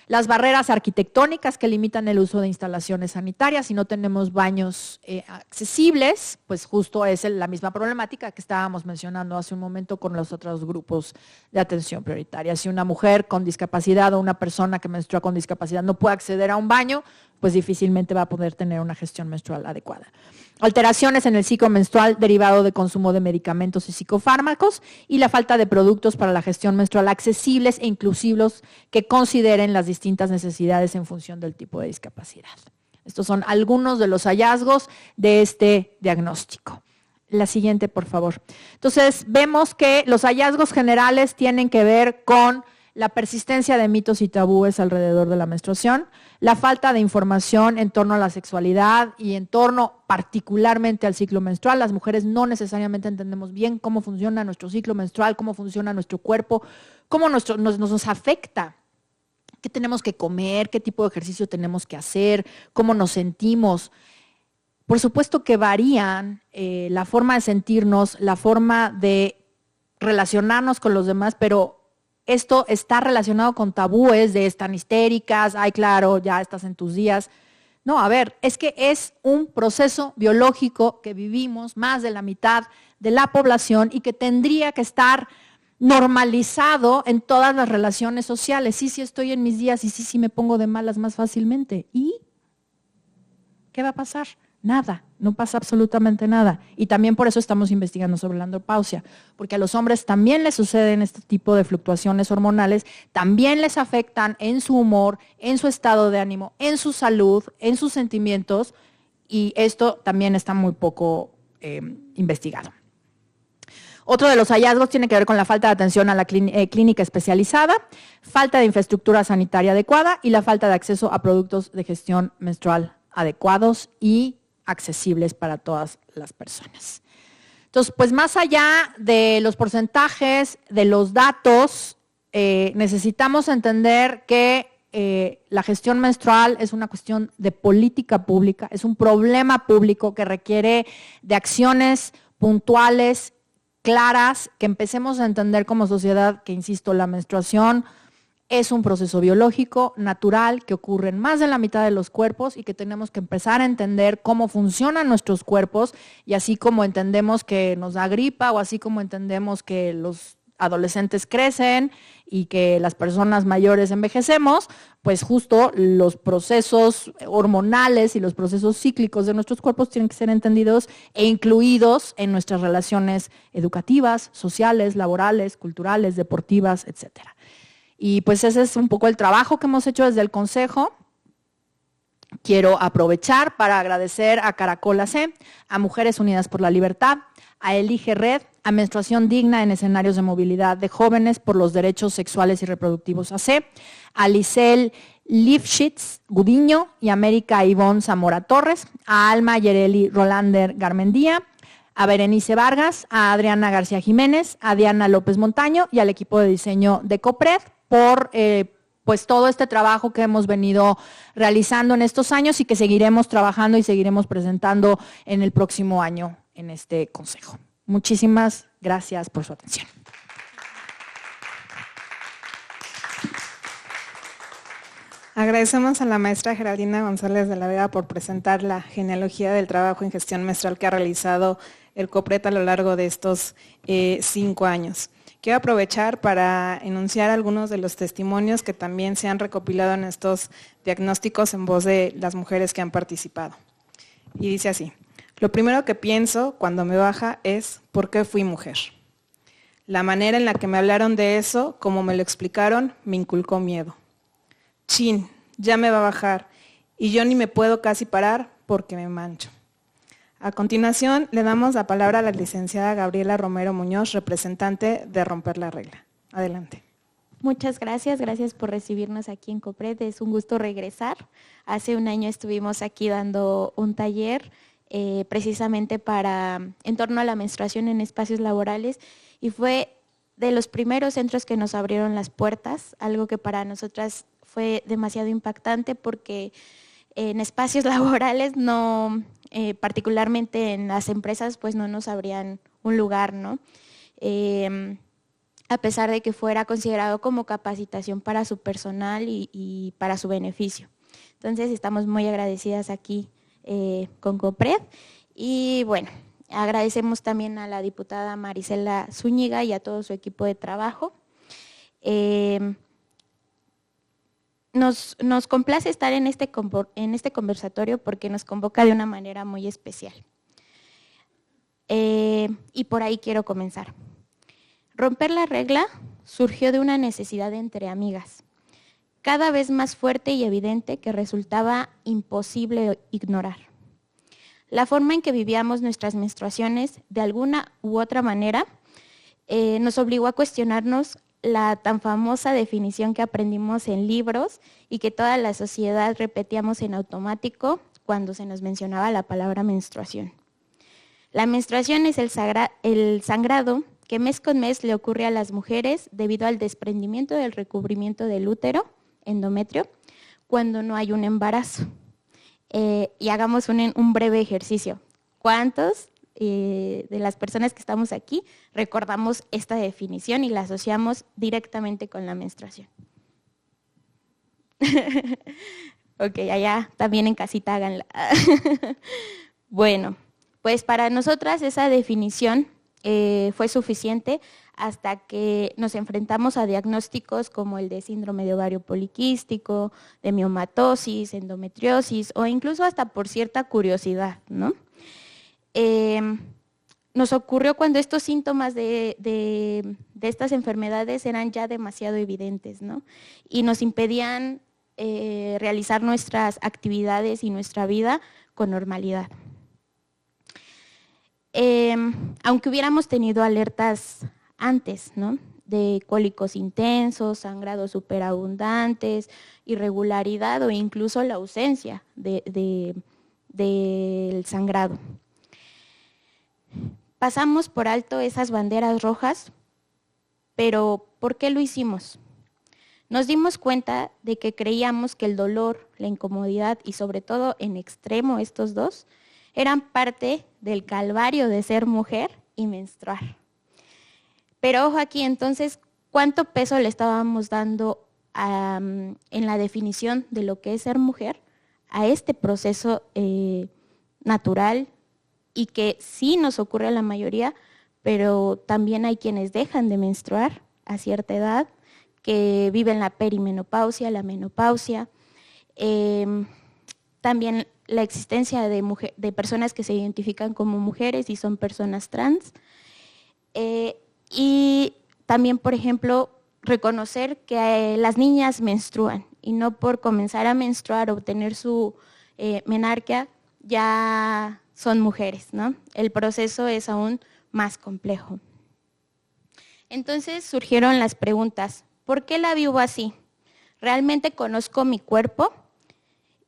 las barreras arquitectónicas que limitan el uso de instalaciones sanitarias. Si no tenemos baños accesibles, pues justo es la misma problemática que estábamos mencionando hace un momento con los otros grupos de atención prioritaria. Si una mujer con discapacidad o una persona que menstrua con discapacidad no puede acceder a un baño, pues difícilmente va a poder tener una gestión menstrual adecuada. Alteraciones en el ciclo menstrual derivado de consumo de medicamentos y psicofármacos, y la falta de productos para la gestión menstrual accesibles e inclusivos que consideren las distintas necesidades en función del tipo de discapacidad. Estos son algunos de los hallazgos de este diagnóstico. La siguiente, por favor. Entonces, vemos que los hallazgos generales tienen que ver con la persistencia de mitos y tabúes alrededor de la menstruación, la falta de información en torno a la sexualidad y en torno particularmente al ciclo menstrual. Las mujeres no necesariamente entendemos bien cómo funciona nuestro ciclo menstrual, cómo funciona nuestro cuerpo, cómo nos afecta, qué tenemos que comer, qué tipo de ejercicio tenemos que hacer, cómo nos sentimos. Por supuesto que varían la forma de sentirnos, la forma de relacionarnos con los demás, pero esto está relacionado con tabúes de están histéricas, ay claro, ya estás en tus días. No, a ver, es que es un proceso biológico que vivimos más de la mitad de la población y que tendría que estar normalizado en todas las relaciones sociales. Sí, sí estoy en mis días y sí me pongo de malas más fácilmente. ¿Y qué va a pasar? Nada, no pasa absolutamente nada. Y también por eso estamos investigando sobre la andropausia, porque a los hombres también les suceden este tipo de fluctuaciones hormonales, también les afectan en su humor, en su estado de ánimo, en su salud, en sus sentimientos, y esto también está muy poco investigado. Otro de los hallazgos tiene que ver con la falta de atención a la clínica especializada, falta de infraestructura sanitaria adecuada y la falta de acceso a productos de gestión menstrual adecuados y accesibles para todas las personas. Entonces, pues más allá de los porcentajes, de los datos, necesitamos entender que la gestión menstrual es una cuestión de política pública, es un problema público que requiere de acciones puntuales, claras, que empecemos a entender como sociedad que, insisto, la menstruación es un proceso biológico, natural, que ocurre en más de la mitad de los cuerpos y que tenemos que empezar a entender cómo funcionan nuestros cuerpos, y así como entendemos que nos da gripa o así como entendemos que los adolescentes crecen y que las personas mayores envejecemos, pues justo los procesos hormonales y los procesos cíclicos de nuestros cuerpos tienen que ser entendidos e incluidos en nuestras relaciones educativas, sociales, laborales, culturales, deportivas, etcétera. Y pues ese es un poco el trabajo que hemos hecho desde el Consejo. Quiero aprovechar para agradecer a Caracol AC, a Mujeres Unidas por la Libertad, a Elige Red, a Menstruación Digna en Escenarios de Movilidad de Jóvenes por los Derechos Sexuales y Reproductivos AC, a Lisel Lifshitz Gudiño y América Ivonne Zamora Torres, a Alma Yereli Rolander Garmendía, a Berenice Vargas, a Adriana García Jiménez, a Diana López Montaño y al equipo de diseño de COPRED por pues todo este trabajo que hemos venido realizando en estos años y que seguiremos trabajando y seguiremos presentando en el próximo año. en este consejo. Muchísimas gracias por su atención. Agradecemos a la maestra Geraldina González de la Vega por presentar la genealogía del trabajo en gestión menstrual que ha realizado el COPRED a lo largo de estos 5 años. Quiero aprovechar para enunciar algunos de los testimonios que también se han recopilado en estos diagnósticos en voz de las mujeres que han participado. Y dice así: lo primero que pienso cuando me baja es ¿por qué fui mujer? La manera en la que me hablaron de eso, como me lo explicaron, me inculcó miedo. Chin, ya me va a bajar y yo ni me puedo casi parar porque me mancho. A continuación, le damos la palabra a la licenciada Gabriela Romero Muñoz, representante de Romper la Regla. Adelante. Muchas gracias por recibirnos aquí en COPRED. Es un gusto regresar. Hace un año estuvimos aquí dando un taller precisamente en torno a la menstruación en espacios laborales y fue de los primeros centros que nos abrieron las puertas, algo que para nosotras fue demasiado impactante porque en espacios laborales no, particularmente en las empresas, pues no nos abrían un lugar, ¿no? A pesar de que fuera considerado como capacitación para su personal y para su beneficio. Entonces estamos muy agradecidas aquí con COPRED y bueno, agradecemos también a la diputada Marisela Zúñiga y a todo su equipo de trabajo. Nos complace estar en este conversatorio porque nos convoca de una manera muy especial. Y por ahí quiero comenzar. Romper la regla surgió de una necesidad entre amigas, cada vez más fuerte y evidente que resultaba imposible ignorar. La forma en que vivíamos nuestras menstruaciones, de alguna u otra manera, nos obligó a cuestionarnos la tan famosa definición que aprendimos en libros y que toda la sociedad repetíamos en automático cuando se nos mencionaba la palabra menstruación. La menstruación es el sangrado que mes con mes le ocurre a las mujeres debido al desprendimiento del recubrimiento del útero, endometrio, cuando no hay un embarazo. Y hagamos un breve ejercicio. ¿Cuántos de las personas que estamos aquí recordamos esta definición y la asociamos directamente con la menstruación? Ok, allá también en casita háganla. Bueno, pues para nosotras esa definición fue suficiente hasta que nos enfrentamos a diagnósticos como el de síndrome de ovario poliquístico, de miomatosis, endometriosis o incluso hasta por cierta curiosidad, ¿no? Nos ocurrió cuando estos síntomas de estas enfermedades eran ya demasiado evidentes, ¿no? Y nos impedían realizar nuestras actividades y nuestra vida con normalidad. Aunque hubiéramos tenido alertas antes, ¿no? De cólicos intensos, sangrados superabundantes, irregularidad o incluso la ausencia del sangrado. Pasamos por alto esas banderas rojas, pero ¿por qué lo hicimos? Nos dimos cuenta de que creíamos que el dolor, la incomodidad y sobre todo en extremo estos dos, eran parte del calvario de ser mujer y menstruar. Pero ojo aquí, entonces, ¿cuánto peso le estábamos dando en la definición de lo que es ser mujer a este proceso natural y que sí nos ocurre a la mayoría, pero también hay quienes dejan de menstruar a cierta edad, que viven la perimenopausia, la menopausia, también la existencia de personas que se identifican como mujeres y son personas trans, y también, por ejemplo, reconocer que las niñas menstruan y no por comenzar a menstruar o tener su menarquia ya son mujeres, ¿no? El proceso es aún más complejo. Entonces surgieron las preguntas: ¿por qué la vivo así? ¿Realmente conozco mi cuerpo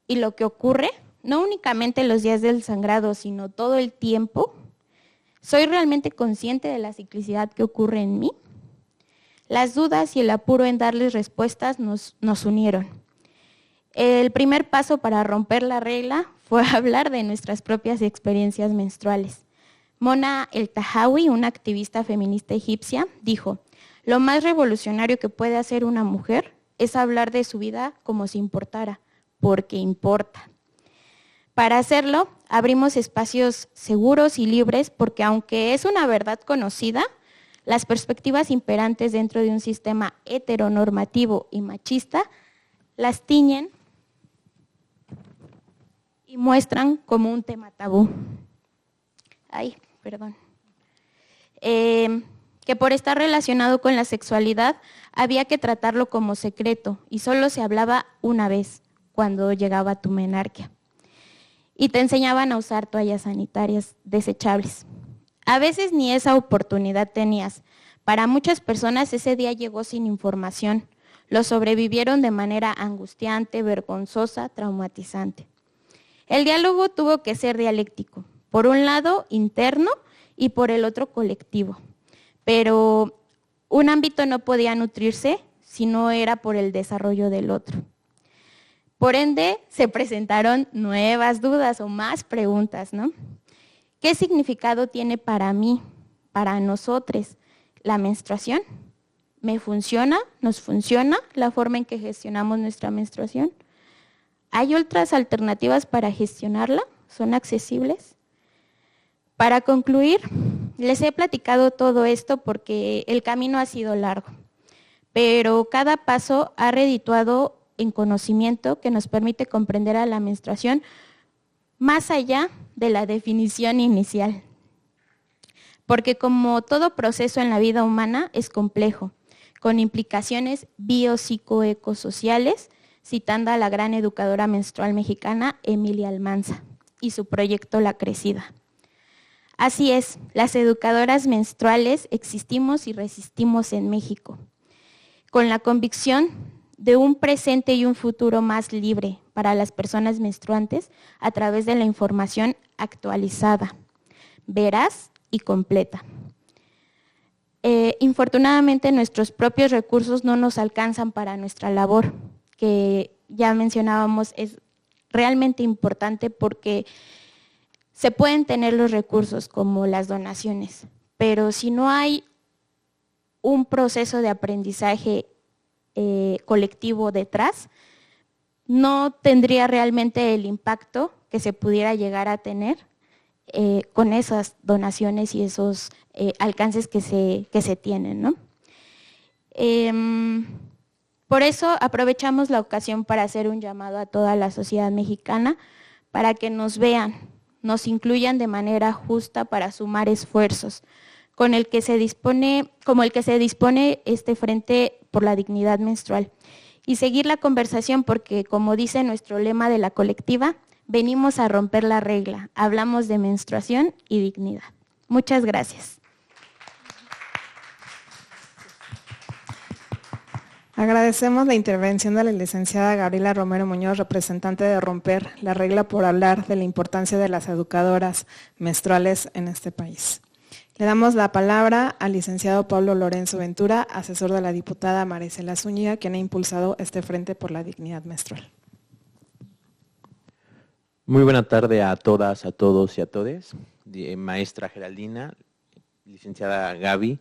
y lo que ocurre? No únicamente los días del sangrado, sino todo el tiempo. ¿Soy realmente consciente de la ciclicidad que ocurre en mí? Las dudas y el apuro en darles respuestas nos unieron. El primer paso para romper la regla fue hablar de nuestras propias experiencias menstruales. Mona El-Tahawi, una activista feminista egipcia, dijo: lo más revolucionario que puede hacer una mujer es hablar de su vida como si importara, porque importa. Para hacerlo, abrimos espacios seguros y libres porque aunque es una verdad conocida, las perspectivas imperantes dentro de un sistema heteronormativo y machista las tiñen y muestran como un tema tabú. Que por estar relacionado con la sexualidad había que tratarlo como secreto y solo se hablaba una vez, cuando llegaba tu menarquia. Y te enseñaban a usar toallas sanitarias desechables. A veces ni esa oportunidad tenías. Para muchas personas ese día llegó sin información. Lo sobrevivieron de manera angustiante, vergonzosa, traumatizante. El diálogo tuvo que ser dialéctico. Por un lado, interno, y por el otro, colectivo. Pero un ámbito no podía nutrirse si no era por el desarrollo del otro. Por ende, se presentaron nuevas dudas o más preguntas, ¿no? ¿Qué significado tiene para mí, para nosotros, la menstruación? ¿Me funciona? ¿Nos funciona la forma en que gestionamos nuestra menstruación? ¿Hay otras alternativas para gestionarla? ¿Son accesibles? Para concluir, les he platicado todo esto porque el camino ha sido largo, pero cada paso ha redituado en conocimiento que nos permite comprender a la menstruación más allá de la definición inicial. Porque como todo proceso en la vida humana es complejo, con implicaciones biopsicoecosociales, citando a la gran educadora menstrual mexicana Emilia Almanza y su proyecto La Crecida. Así es, las educadoras menstruales existimos y resistimos en México, con la convicción de un presente y un futuro más libre para las personas menstruantes a través de la información actualizada, veraz y completa. Infortunadamente, nuestros propios recursos no nos alcanzan para nuestra labor, que ya mencionábamos es realmente importante porque se pueden tener los recursos como las donaciones, pero si no hay un proceso de aprendizaje colectivo detrás, no tendría realmente el impacto que se pudiera llegar a tener con esas donaciones y esos alcances que se tienen, ¿no? Por eso aprovechamos la ocasión para hacer un llamado a toda la sociedad mexicana para que nos vean, nos incluyan de manera justa para sumar esfuerzos, como el que se dispone este Frente por la Dignidad Menstrual. Y seguir la conversación porque, como dice nuestro lema de la colectiva, venimos a romper la regla, hablamos de menstruación y dignidad. Muchas gracias. Agradecemos la intervención de la licenciada Gabriela Romero Muñoz, representante de Romper la Regla, por hablar de la importancia de las educadoras menstruales en este país. Le damos la palabra al licenciado Pablo Lorenzo Ventura, asesor de la diputada Marisela Zúñiga, quien ha impulsado este Frente por la Dignidad Menstrual. Muy buena tarde a todas, a todos y a todes. Maestra Geraldina, licenciada Gaby.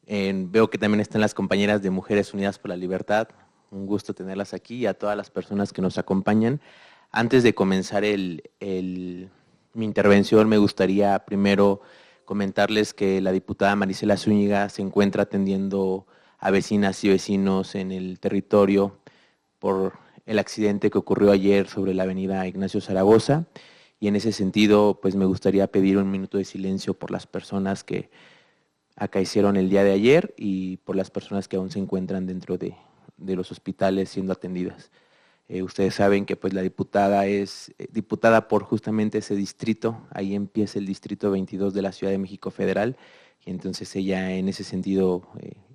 Veo que también están las compañeras de Mujeres Unidas por la Libertad. Un gusto tenerlas aquí y a todas las personas que nos acompañan. Antes de comenzar mi intervención, me gustaría primero comentarles que la diputada Marisela Zúñiga se encuentra atendiendo a vecinas y vecinos en el territorio por el accidente que ocurrió ayer sobre la avenida Ignacio Zaragoza, y en ese sentido pues me gustaría pedir un minuto de silencio por las personas que acaecieron el día de ayer y por las personas que aún se encuentran dentro de los hospitales siendo atendidas. Ustedes saben que pues la diputada es diputada por justamente ese distrito, ahí empieza el distrito 22 de la Ciudad de México Federal, y entonces ella en ese sentido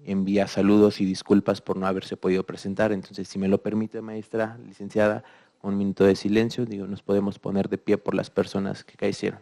envía saludos y disculpas por no haberse podido presentar. Entonces, si me lo permite, maestra, licenciada, un minuto de silencio, nos podemos poner de pie por las personas que caecieron.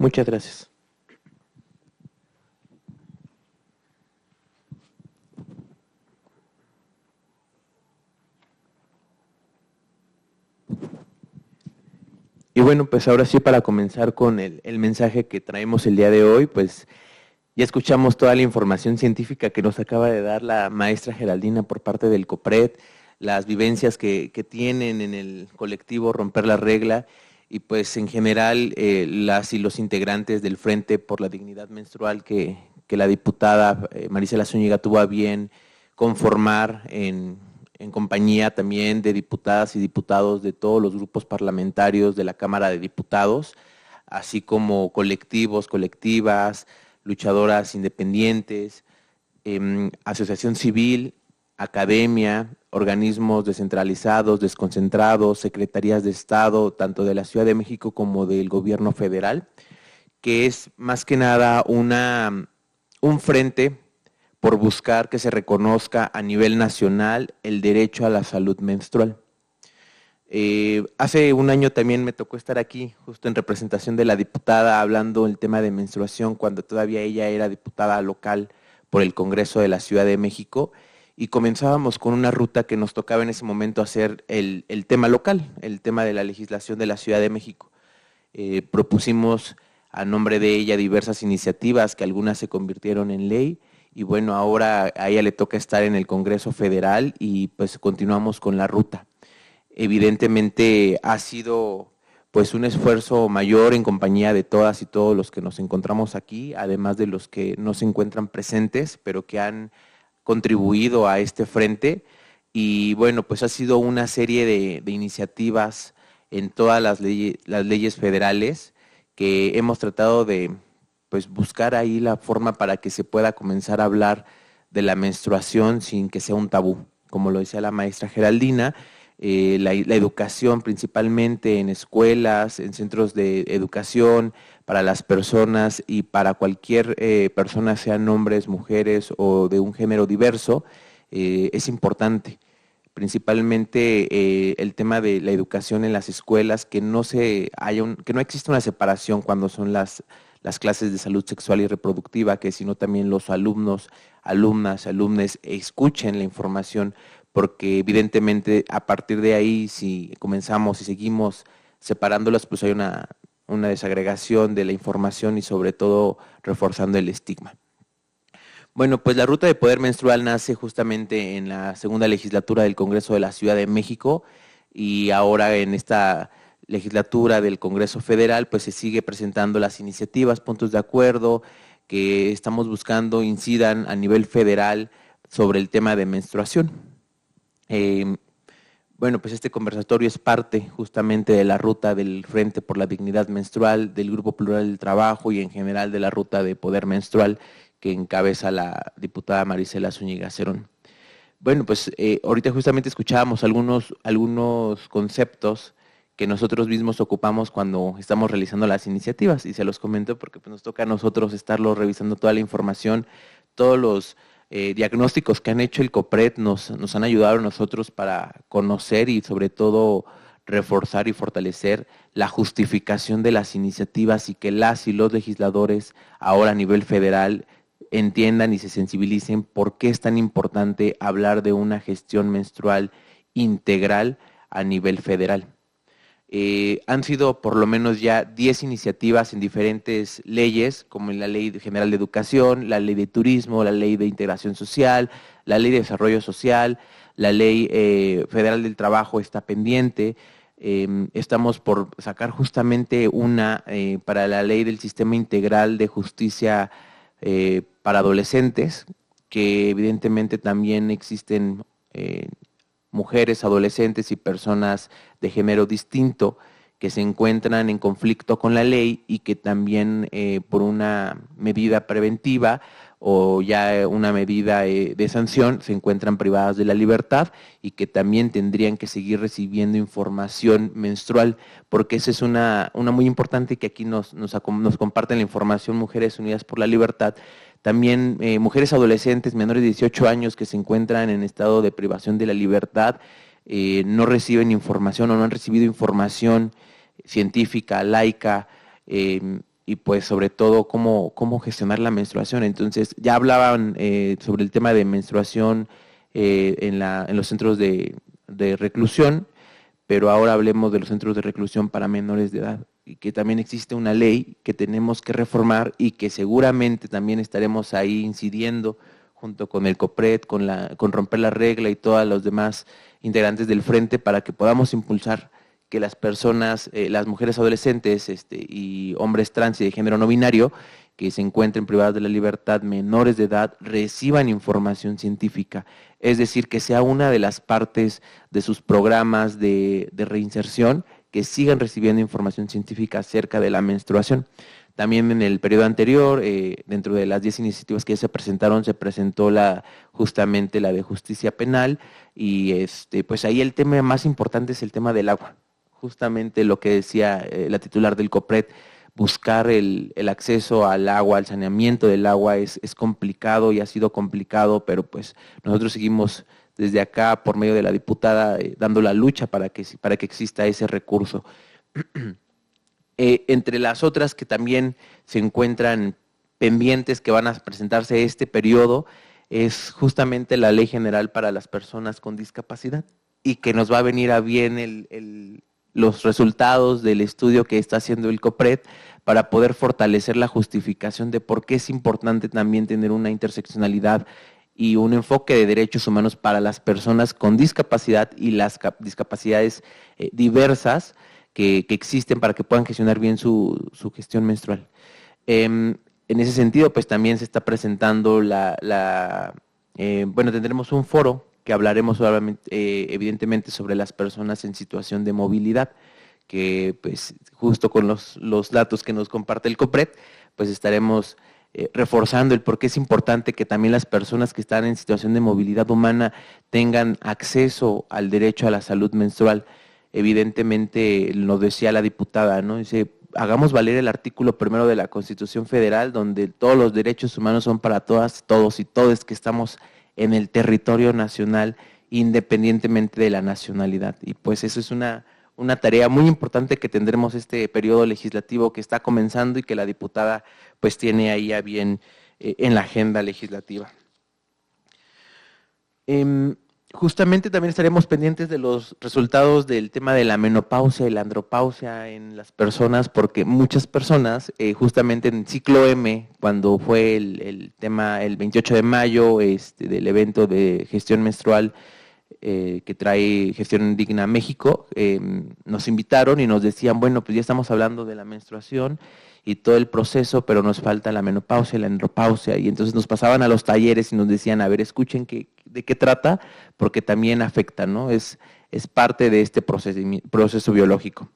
Muchas gracias. Y bueno, pues ahora sí, para comenzar con el mensaje que traemos el día de hoy, pues ya escuchamos toda la información científica que nos acaba de dar la maestra Geraldina por parte del COPRED, las vivencias que tienen en el colectivo Romper la Regla y pues en general las y los integrantes del Frente por la Dignidad Menstrual que la diputada Marisela Zúñiga tuvo a bien conformar en compañía también de diputadas y diputados de todos los grupos parlamentarios de la Cámara de Diputados, así como colectivos, colectivas, luchadoras independientes, asociación civil, academia, organismos descentralizados, desconcentrados, secretarías de Estado, tanto de la Ciudad de México como del gobierno federal, que es más que nada un frente por buscar que se reconozca a nivel nacional el derecho a la salud menstrual. Hace un año también me tocó estar aquí, justo en representación de la diputada, hablando del tema de menstruación, cuando todavía ella era diputada local por el Congreso de la Ciudad de México, y comenzábamos con una ruta que nos tocaba en ese momento hacer el tema local, el tema de la legislación de la Ciudad de México. Propusimos a nombre de ella diversas iniciativas que algunas se convirtieron en ley, y bueno, ahora a ella le toca estar en el Congreso Federal y pues continuamos con la ruta. Evidentemente ha sido pues un esfuerzo mayor en compañía de todas y todos los que nos encontramos aquí, además de los que no se encuentran presentes, pero que han contribuido a este frente. Y bueno, pues ha sido una serie de iniciativas en todas las leyes federales que hemos tratado de pues buscar ahí la forma para que se pueda comenzar a hablar de la menstruación sin que sea un tabú. Como lo decía la maestra Geraldina, la educación principalmente en escuelas, en centros de educación para las personas y para cualquier persona, sean hombres, mujeres o de un género diverso, es importante. Principalmente el tema de la educación en las escuelas, que no existe una separación cuando son las clases de salud sexual y reproductiva, que sino también los alumnos, alumnas, alumnes escuchen la información, porque evidentemente a partir de ahí, si comenzamos y seguimos separándolas, pues hay una desagregación de la información y sobre todo reforzando el estigma. Bueno, pues la Ruta de Poder Menstrual nace justamente en la segunda legislatura del Congreso de la Ciudad de México y ahora en esta legislatura del Congreso Federal pues se sigue presentando las iniciativas, puntos de acuerdo que estamos buscando incidan a nivel federal sobre el tema de menstruación. Bueno, pues este conversatorio es parte justamente de la ruta del Frente por la Dignidad Menstrual, del Grupo Plural del Trabajo y en general de la Ruta de Poder Menstrual que encabeza la diputada Marisela Zúñiga Cerón. Bueno, pues ahorita justamente escuchábamos algunos conceptos que nosotros mismos ocupamos cuando estamos realizando las iniciativas y se los comento porque pues, nos toca a nosotros estarlo revisando toda la información, todos los diagnósticos que han hecho el COPRED nos han ayudado a nosotros para conocer y sobre todo reforzar y fortalecer la justificación de las iniciativas y que las y los legisladores ahora a nivel federal entiendan y se sensibilicen por qué es tan importante hablar de una gestión menstrual integral a nivel federal. Han sido por lo menos ya 10 iniciativas en diferentes leyes, como en la Ley General de Educación, la Ley de Turismo, la Ley de Integración Social, la Ley de Desarrollo Social, la Ley Federal del Trabajo está pendiente. Estamos por sacar justamente una para la Ley del Sistema Integral de Justicia para Adolescentes, que evidentemente también existen mujeres, adolescentes y personas de género distinto que se encuentran en conflicto con la ley y que también por una medida preventiva o ya una medida de sanción se encuentran privadas de la libertad y que también tendrían que seguir recibiendo información menstrual, porque esa es una muy importante que aquí nos comparten la información Mujeres Unidas por la Libertad. También mujeres adolescentes menores de 18 años que se encuentran en estado de privación de la libertad no reciben información o no han recibido información científica, laica, y pues sobre todo cómo gestionar la menstruación. Entonces ya hablaban sobre el tema de menstruación en los centros de reclusión, pero ahora hablemos de los centros de reclusión para menores de edad, y que también existe una ley que tenemos que reformar y que seguramente también estaremos ahí incidiendo junto con el COPRED, con Romper la Regla y todos los demás integrantes del frente, para que podamos impulsar que las personas, las mujeres adolescentes y hombres trans y de género no binario que se encuentren privadas de la libertad, menores de edad, reciban información científica. Es decir, que sea una de las partes de sus programas de reinserción, que sigan recibiendo información científica acerca de la menstruación. También en el periodo anterior, dentro de las 10 iniciativas que ya se presentó justamente la de justicia penal, y pues ahí el tema más importante es el tema del agua. Justamente lo que decía la titular del COPRED, buscar el acceso al agua, al saneamiento del agua es complicado y ha sido complicado, pero pues nosotros seguimos desde acá, por medio de la diputada, dando la lucha para que exista ese recurso. Entre las otras que también se encuentran pendientes que van a presentarse este periodo, es justamente la Ley General para las Personas con Discapacidad, y que nos va a venir a bien los resultados del estudio que está haciendo el COPRED para poder fortalecer la justificación de por qué es importante también tener una interseccionalidad y un enfoque de derechos humanos para las personas con discapacidad y las discapacidades diversas que existen, para que puedan gestionar bien su gestión menstrual. En ese sentido, pues también se está presentando tendremos un foro que hablaremos evidentemente sobre las personas en situación de movilidad, que pues justo con los datos que nos comparte el COPRED, pues estaremos reforzando el por qué es importante que también las personas que están en situación de movilidad humana tengan acceso al derecho a la salud menstrual. Evidentemente, lo decía la diputada, ¿no? Dice, hagamos valer el artículo 1 de la Constitución Federal, donde todos los derechos humanos son para todas, todos y todes que estamos en el territorio nacional, independientemente de la nacionalidad. Y pues eso es una tarea muy importante que tendremos este periodo legislativo que está comenzando y que la diputada pues tiene ahí a bien en la agenda legislativa. Justamente también estaremos pendientes de los resultados del tema de la menopausia y la andropausia en las personas, porque muchas personas, justamente en ciclo M, cuando fue el tema el 28 de mayo del evento de gestión menstrual que trae Gestión Digna México, nos invitaron y nos decían, bueno, pues ya estamos hablando de la menstruación y todo el proceso, pero nos falta la menopausia y la andropausia, y entonces nos pasaban a los talleres y nos decían, a ver, escuchen de qué trata, porque también afecta, ¿no? Es parte de este proceso biológico.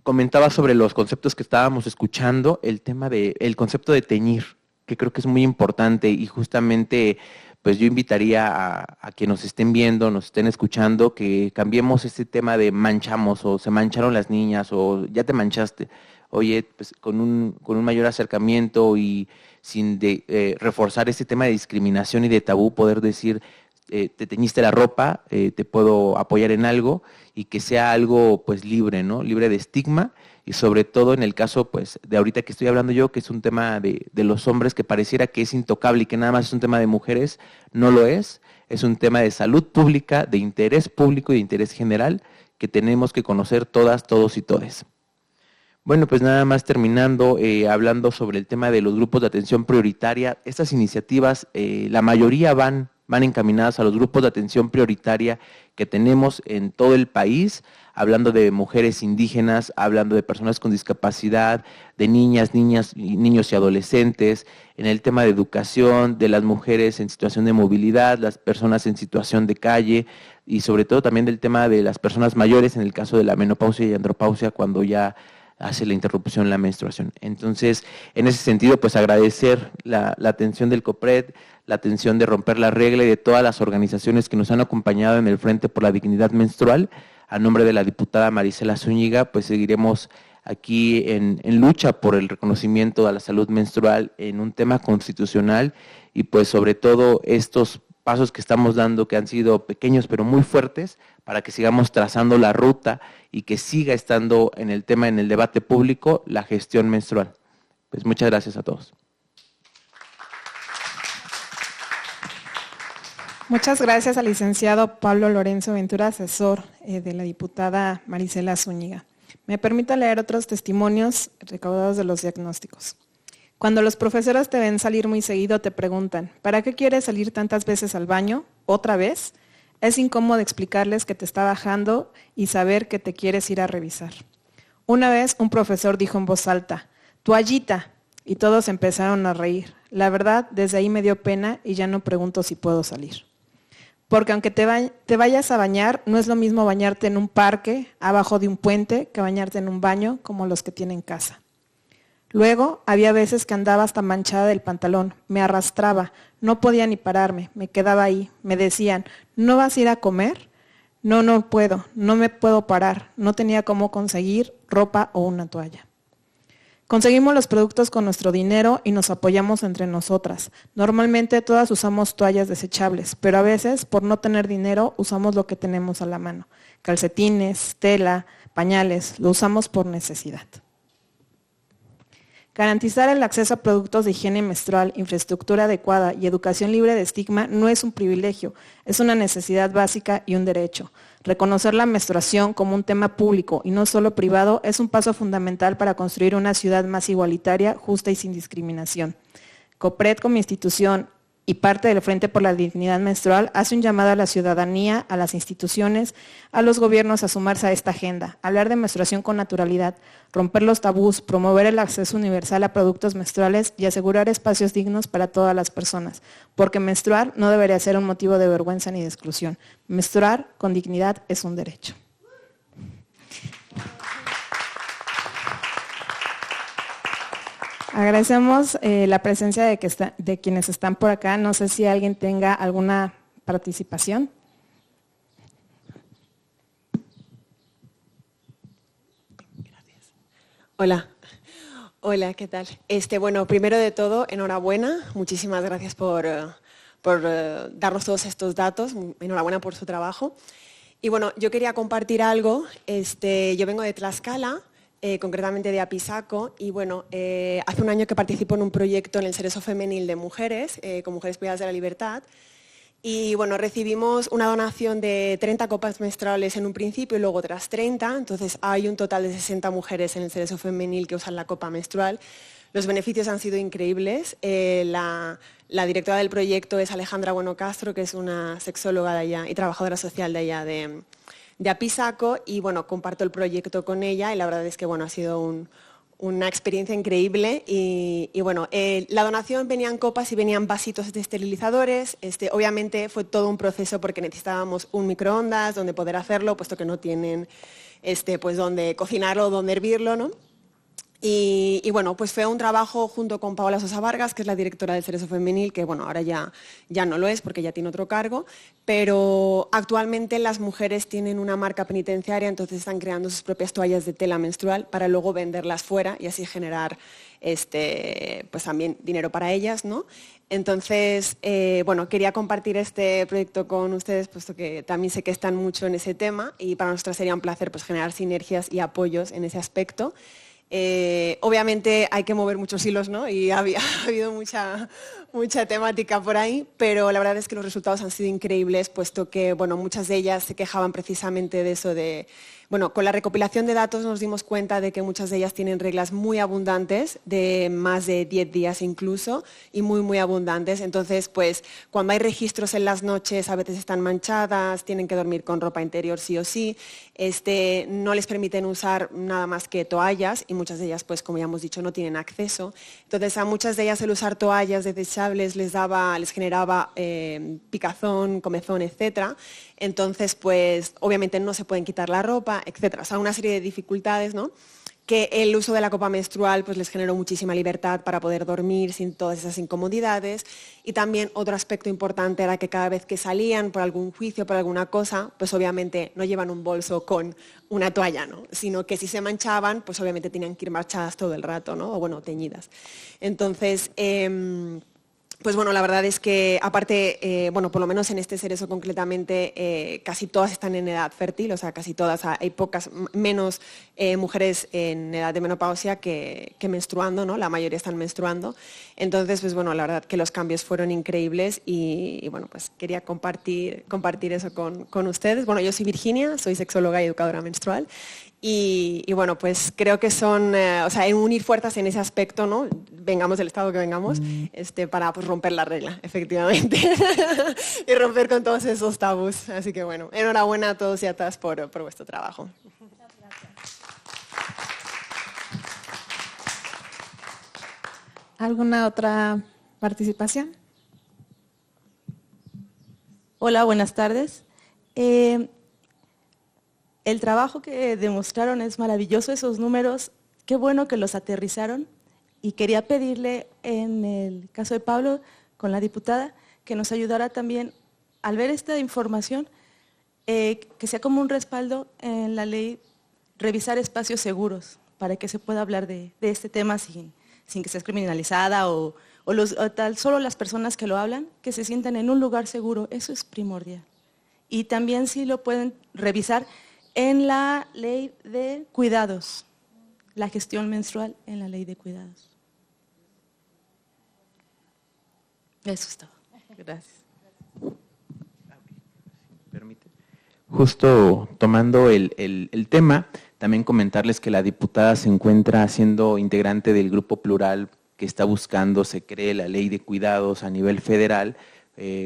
Comentaba sobre los conceptos que estábamos escuchando, el concepto de teñir, que creo que es muy importante, y justamente pues yo invitaría a que nos estén viendo, nos estén escuchando, que cambiemos este tema de manchamos, o se mancharon las niñas, o ya te manchaste. Oye, pues con un mayor acercamiento y sin reforzar este tema de discriminación y de tabú, poder decir, te teñiste la ropa, te puedo apoyar en algo, y que sea algo pues libre, ¿no? Libre de estigma, y sobre todo en el caso pues de ahorita que estoy hablando yo, que es un tema de los hombres que pareciera que es intocable y que nada más es un tema de mujeres, no lo es un tema de salud pública, de interés público y de interés general, que tenemos que conocer todas, todos y todes. Bueno, pues nada más terminando, hablando sobre el tema de los grupos de atención prioritaria. Estas iniciativas, la mayoría van encaminadas a los grupos de atención prioritaria que tenemos en todo el país, hablando de mujeres indígenas, hablando de personas con discapacidad, de niñas, niños y adolescentes, en el tema de educación, de las mujeres en situación de movilidad, las personas en situación de calle, y sobre todo también del tema de las personas mayores, en el caso de la menopausia y andropausia, cuando ya hace la interrupción la menstruación. Entonces, en ese sentido, pues agradecer la atención del COPRED, la atención de Romper la Regla y de todas las organizaciones que nos han acompañado en el Frente por la Dignidad Menstrual. A nombre de la diputada Marisela Zúñiga, pues seguiremos aquí en lucha por el reconocimiento a la salud menstrual en un tema constitucional, y pues sobre todo estos pasos que estamos dando, que han sido pequeños pero muy fuertes, para que sigamos trazando la ruta y que siga estando en el tema, en el debate público, la gestión menstrual. Pues muchas gracias a todos. Muchas gracias al licenciado Pablo Lorenzo Ventura, asesor de la diputada Marisela Zúñiga. Me permito leer otros testimonios recaudados de los diagnósticos. Cuando los profesores te ven salir muy seguido, te preguntan, ¿para qué quieres salir tantas veces al baño? ¿Otra vez? Es incómodo explicarles que te está bajando y saber que te quieres ir a revisar. Una vez un profesor dijo en voz alta, toallita, y todos empezaron a reír. La verdad, desde ahí me dio pena y ya no pregunto si puedo salir. Porque aunque te vayas a bañar, no es lo mismo bañarte en un parque, abajo de un puente, que bañarte en un baño como los que tienen casa. Luego, había veces que andaba hasta manchada del pantalón, me arrastraba, no podía ni pararme, me quedaba ahí, me decían, ¿no vas a ir a comer? No, no puedo, no me puedo parar, no tenía cómo conseguir ropa o una toalla. Conseguimos los productos con nuestro dinero y nos apoyamos entre nosotras. Normalmente todas usamos toallas desechables, pero a veces, por no tener dinero, usamos lo que tenemos a la mano. Calcetines, tela, pañales, lo usamos por necesidad. Garantizar el acceso a productos de higiene menstrual, infraestructura adecuada y educación libre de estigma no es un privilegio, es una necesidad básica y un derecho. Reconocer la menstruación como un tema público y no solo privado es un paso fundamental para construir una ciudad más igualitaria, justa y sin discriminación. COPRED como institución y parte del Frente por la Dignidad Menstrual hace un llamado a la ciudadanía, a las instituciones, a los gobiernos a sumarse a esta agenda, hablar de menstruación con naturalidad, romper los tabús, promover el acceso universal a productos menstruales y asegurar espacios dignos para todas las personas, porque menstruar no debería ser un motivo de vergüenza ni de exclusión. Menstruar con dignidad es un derecho. Agradecemos la presencia de quienes están por acá. No sé si alguien tenga alguna participación. Gracias. Hola, ¿qué tal? Bueno, primero de todo, enhorabuena. Muchísimas gracias por darnos todos estos datos. Enhorabuena por su trabajo. Y bueno, yo quería compartir algo. Yo vengo de Tlaxcala. Concretamente de Apisaco, y bueno, hace un año que participo en un proyecto en el Cerezo Femenil de mujeres, con Mujeres Privadas de la Libertad, y bueno, recibimos una donación de 30 copas menstruales en un principio y luego otras 30, entonces hay un total de 60 mujeres en el Cerezo Femenil que usan la copa menstrual. Los beneficios han sido increíbles. La directora del proyecto es Alejandra Bueno Castro, que es una sexóloga de allá y trabajadora social de allá de Apisaco, y bueno, comparto el proyecto con ella y la verdad es que bueno, ha sido una experiencia increíble y bueno, la donación venían copas y venían vasitos de esterilizadores. Obviamente fue todo un proceso porque necesitábamos un microondas donde poder hacerlo, puesto que no tienen pues donde cocinarlo o donde hervirlo, ¿no? Y bueno, pues fue un trabajo junto con Paola Sosa Vargas, que es la directora del Cerezo Femenil, que bueno, ahora ya no lo es porque ya tiene otro cargo, pero actualmente las mujeres tienen una marca penitenciaria, entonces están creando sus propias toallas de tela menstrual para luego venderlas fuera y así generar pues también dinero para ellas, ¿no? Entonces, bueno, quería compartir este proyecto con ustedes, puesto que también sé que están mucho en ese tema y para nosotros sería un placer pues, generar sinergias y apoyos en ese aspecto. Obviamente hay que mover muchos hilos, ¿no? Y ha habido mucha temática por ahí, pero la verdad es que los resultados han sido increíbles, puesto que bueno, muchas de ellas se quejaban precisamente de eso de... Bueno, con la recopilación de datos nos dimos cuenta de que muchas de ellas tienen reglas muy abundantes, de más de 10 días incluso, y muy abundantes. Entonces, pues, cuando hay registros en las noches, a veces están manchadas, tienen que dormir con ropa interior sí o sí, no les permiten usar nada más que toallas, y muchas de ellas, pues, como ya hemos dicho, no tienen acceso. Entonces, a muchas de ellas el usar toallas desechables les generaba picazón, comezón, etcétera. Entonces, pues, obviamente no se pueden quitar la ropa, etcétera. O sea, una serie de dificultades, ¿no? Que el uso de la copa menstrual pues, les generó muchísima libertad para poder dormir sin todas esas incomodidades. Y también otro aspecto importante era que cada vez que salían por algún juicio, por alguna cosa, pues obviamente no llevan un bolso con una toalla, ¿no? Sino que si se manchaban, pues obviamente tenían que ir marchadas todo el rato, ¿no? O bueno, teñidas. Entonces, Pues bueno, la verdad es que aparte, bueno, por lo menos en este cerezo concretamente, casi todas están en edad fértil, o sea, casi todas, hay pocas, menos mujeres en edad de menopausia que menstruando, ¿no? La mayoría están menstruando. Entonces, pues bueno, la verdad que los cambios fueron increíbles y bueno, pues quería compartir eso con ustedes. Bueno, yo soy Virginia, soy sexóloga y educadora menstrual. Y bueno, pues creo que son, o sea, unir fuerzas en ese aspecto, ¿no? Vengamos del estado que vengamos, para pues, romper la regla, efectivamente, y romper con todos esos tabús. Así que bueno, enhorabuena a todos y a todas por vuestro trabajo. ¿Alguna otra participación? Hola, buenas tardes. El trabajo que demostraron es maravilloso, esos números, qué bueno que los aterrizaron. Y quería pedirle, en el caso de Pablo, con la diputada, que nos ayudara también, al ver esta información, que sea como un respaldo en la ley, revisar espacios seguros, para que se pueda hablar de este tema sin que sea criminalizada o solo las personas que lo hablan, que se sientan en un lugar seguro, eso es primordial. Y también si lo pueden revisar en la ley de cuidados, la gestión menstrual en la ley de cuidados. Eso es todo. Gracias. ¿Permite? Justo tomando el tema, también comentarles que la diputada se encuentra siendo integrante del grupo plural que está buscando se cree la ley de cuidados a nivel federal,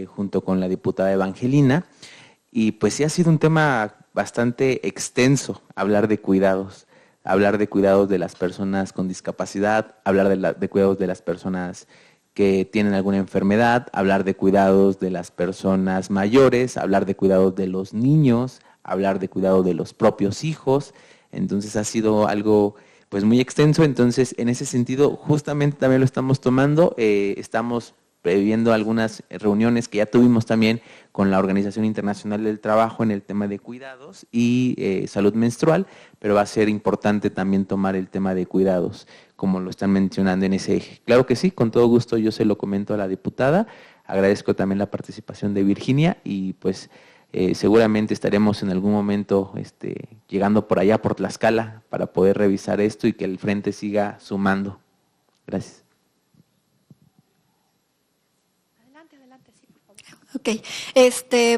junto con la diputada Evangelina, y pues sí ha sido un tema bastante extenso hablar de cuidados de las personas con discapacidad, hablar de cuidados de las personas que tienen alguna enfermedad, hablar de cuidados de las personas mayores, hablar de cuidados de los niños, hablar de cuidado de los propios hijos. Entonces ha sido algo pues muy extenso. Entonces en ese sentido justamente también lo estamos tomando, estamos previendo algunas reuniones que ya tuvimos también con la Organización Internacional del Trabajo en el tema de cuidados y salud menstrual, pero va a ser importante también tomar el tema de cuidados, como lo están mencionando en ese eje. Claro que sí, con todo gusto yo se lo comento a la diputada, agradezco también la participación de Virginia y pues seguramente estaremos en algún momento llegando por allá, por Tlaxcala, para poder revisar esto y que el frente siga sumando. Gracias. Ok,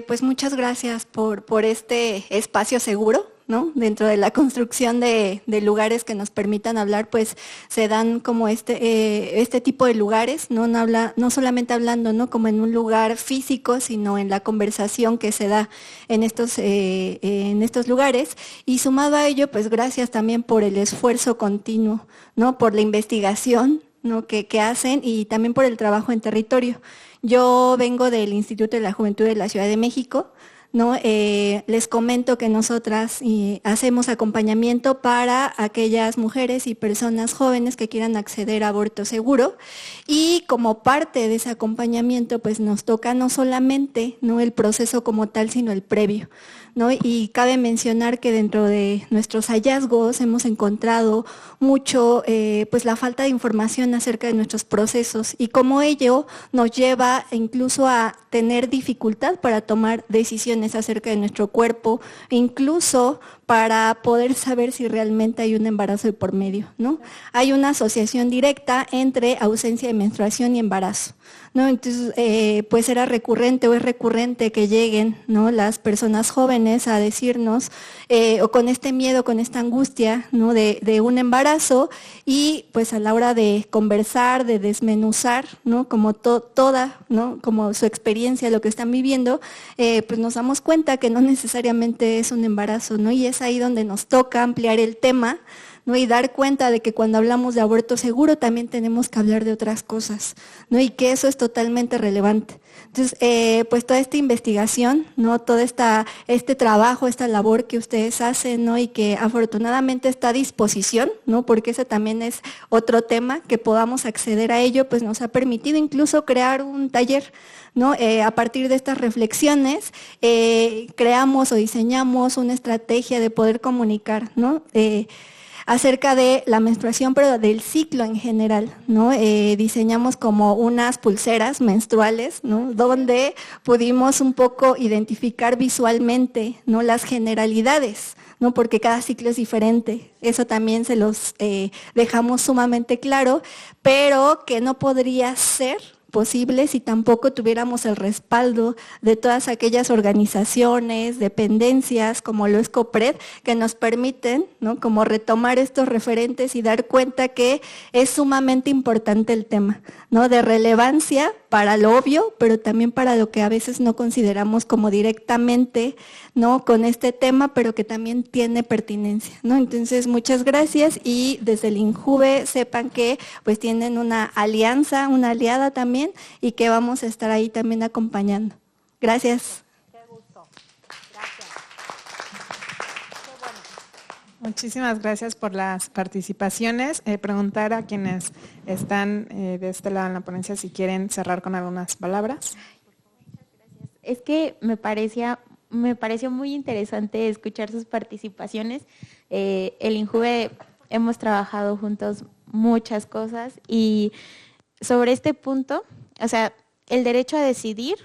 pues muchas gracias por este espacio seguro, ¿no? Dentro de la construcción de lugares que nos permitan hablar, pues se dan como este tipo de lugares, no solamente hablando, ¿no? Como en un lugar físico, sino en la conversación que se da en estos lugares. Y sumado a ello, pues gracias también por el esfuerzo continuo, ¿no? Por la investigación, ¿no? que hacen y también por el trabajo en territorio. Yo vengo del Instituto de la Juventud de la Ciudad de México, ¿no? Les comento que nosotras hacemos acompañamiento para aquellas mujeres y personas jóvenes que quieran acceder a aborto seguro y como parte de ese acompañamiento pues nos toca no solamente, ¿no? el proceso como tal, sino el previo, ¿no? Y cabe mencionar que dentro de nuestros hallazgos hemos encontrado mucho pues la falta de información acerca de nuestros procesos y cómo ello nos lleva incluso a tener dificultad para tomar decisiones acerca de nuestro cuerpo, incluso para poder saber si realmente hay un embarazo de por medio, ¿no? Hay una asociación directa entre ausencia de menstruación y embarazo, ¿no? Entonces, pues era recurrente o es recurrente que lleguen, ¿no? las personas jóvenes a decirnos, o con este miedo, con esta angustia, ¿no? de un embarazo y pues a la hora de conversar, de desmenuzar, ¿no? como toda, ¿no? como su experiencia, lo que están viviendo, pues nos damos cuenta que no necesariamente es un embarazo, ¿no? Y es ahí donde nos toca ampliar el tema, ¿no? y dar cuenta de que cuando hablamos de aborto seguro también tenemos que hablar de otras cosas, ¿no? y que eso es totalmente relevante. Entonces, pues toda esta investigación, ¿no? todo este trabajo, esta labor que ustedes hacen, ¿no? y que afortunadamente está a disposición, ¿no? porque ese también es otro tema, que podamos acceder a ello, pues nos ha permitido incluso crear un taller, ¿no? A partir de estas reflexiones, creamos o diseñamos una estrategia de poder comunicar, ¿no? acerca de la menstruación, pero del ciclo en general, ¿no? Diseñamos como unas pulseras menstruales, ¿no? Donde pudimos un poco identificar visualmente, ¿no? Las generalidades, ¿no? Porque cada ciclo es diferente. Eso también se los dejamos sumamente claro, pero que no podría ser posible si tampoco tuviéramos el respaldo de todas aquellas organizaciones, dependencias como lo es COPRED, que nos permiten, ¿no? Como retomar estos referentes y dar cuenta que es sumamente importante el tema, ¿no? De relevancia para lo obvio, pero también para lo que a veces no consideramos como directamente, ¿no? Con este tema, pero que también tiene pertinencia, ¿no? Entonces, muchas gracias, y desde el INJUVE sepan que pues tienen una alianza, una aliada también, y que vamos a estar ahí también acompañando. Gracias. Qué gusto. Gracias. Qué bueno. Muchísimas gracias por las participaciones. Preguntar a quienes están de este lado en la ponencia si quieren cerrar con algunas palabras. Es que me pareció muy interesante escuchar sus participaciones. El INJUVE hemos trabajado juntos muchas cosas, y sobre este punto, o sea, el derecho a decidir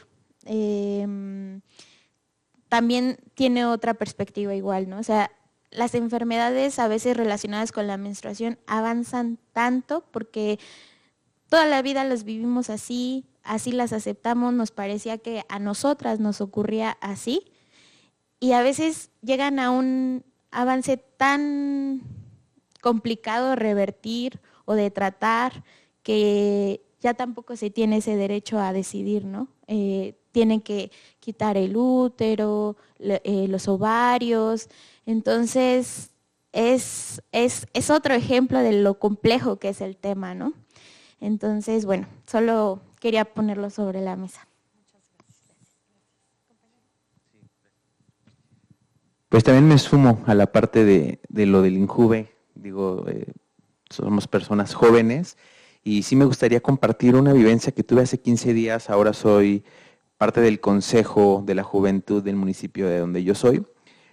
también tiene otra perspectiva igual, ¿no? O sea, las enfermedades a veces relacionadas con la menstruación avanzan tanto porque toda la vida las vivimos así, así las aceptamos, nos parecía que a nosotras nos ocurría así, y a veces llegan a un avance tan complicado de revertir o de tratar que ya tampoco se tiene ese derecho a decidir, ¿no? Tienen que quitar el útero, los ovarios. Entonces, es otro ejemplo de lo complejo que es el tema, ¿no? Entonces, bueno, solo quería ponerlo sobre la mesa. Pues también me sumo a la parte de lo del INJUVE. Digo, somos personas jóvenes, y sí me gustaría compartir una vivencia que tuve hace 15 días. Ahora soy parte del Consejo de la Juventud del municipio de donde yo soy,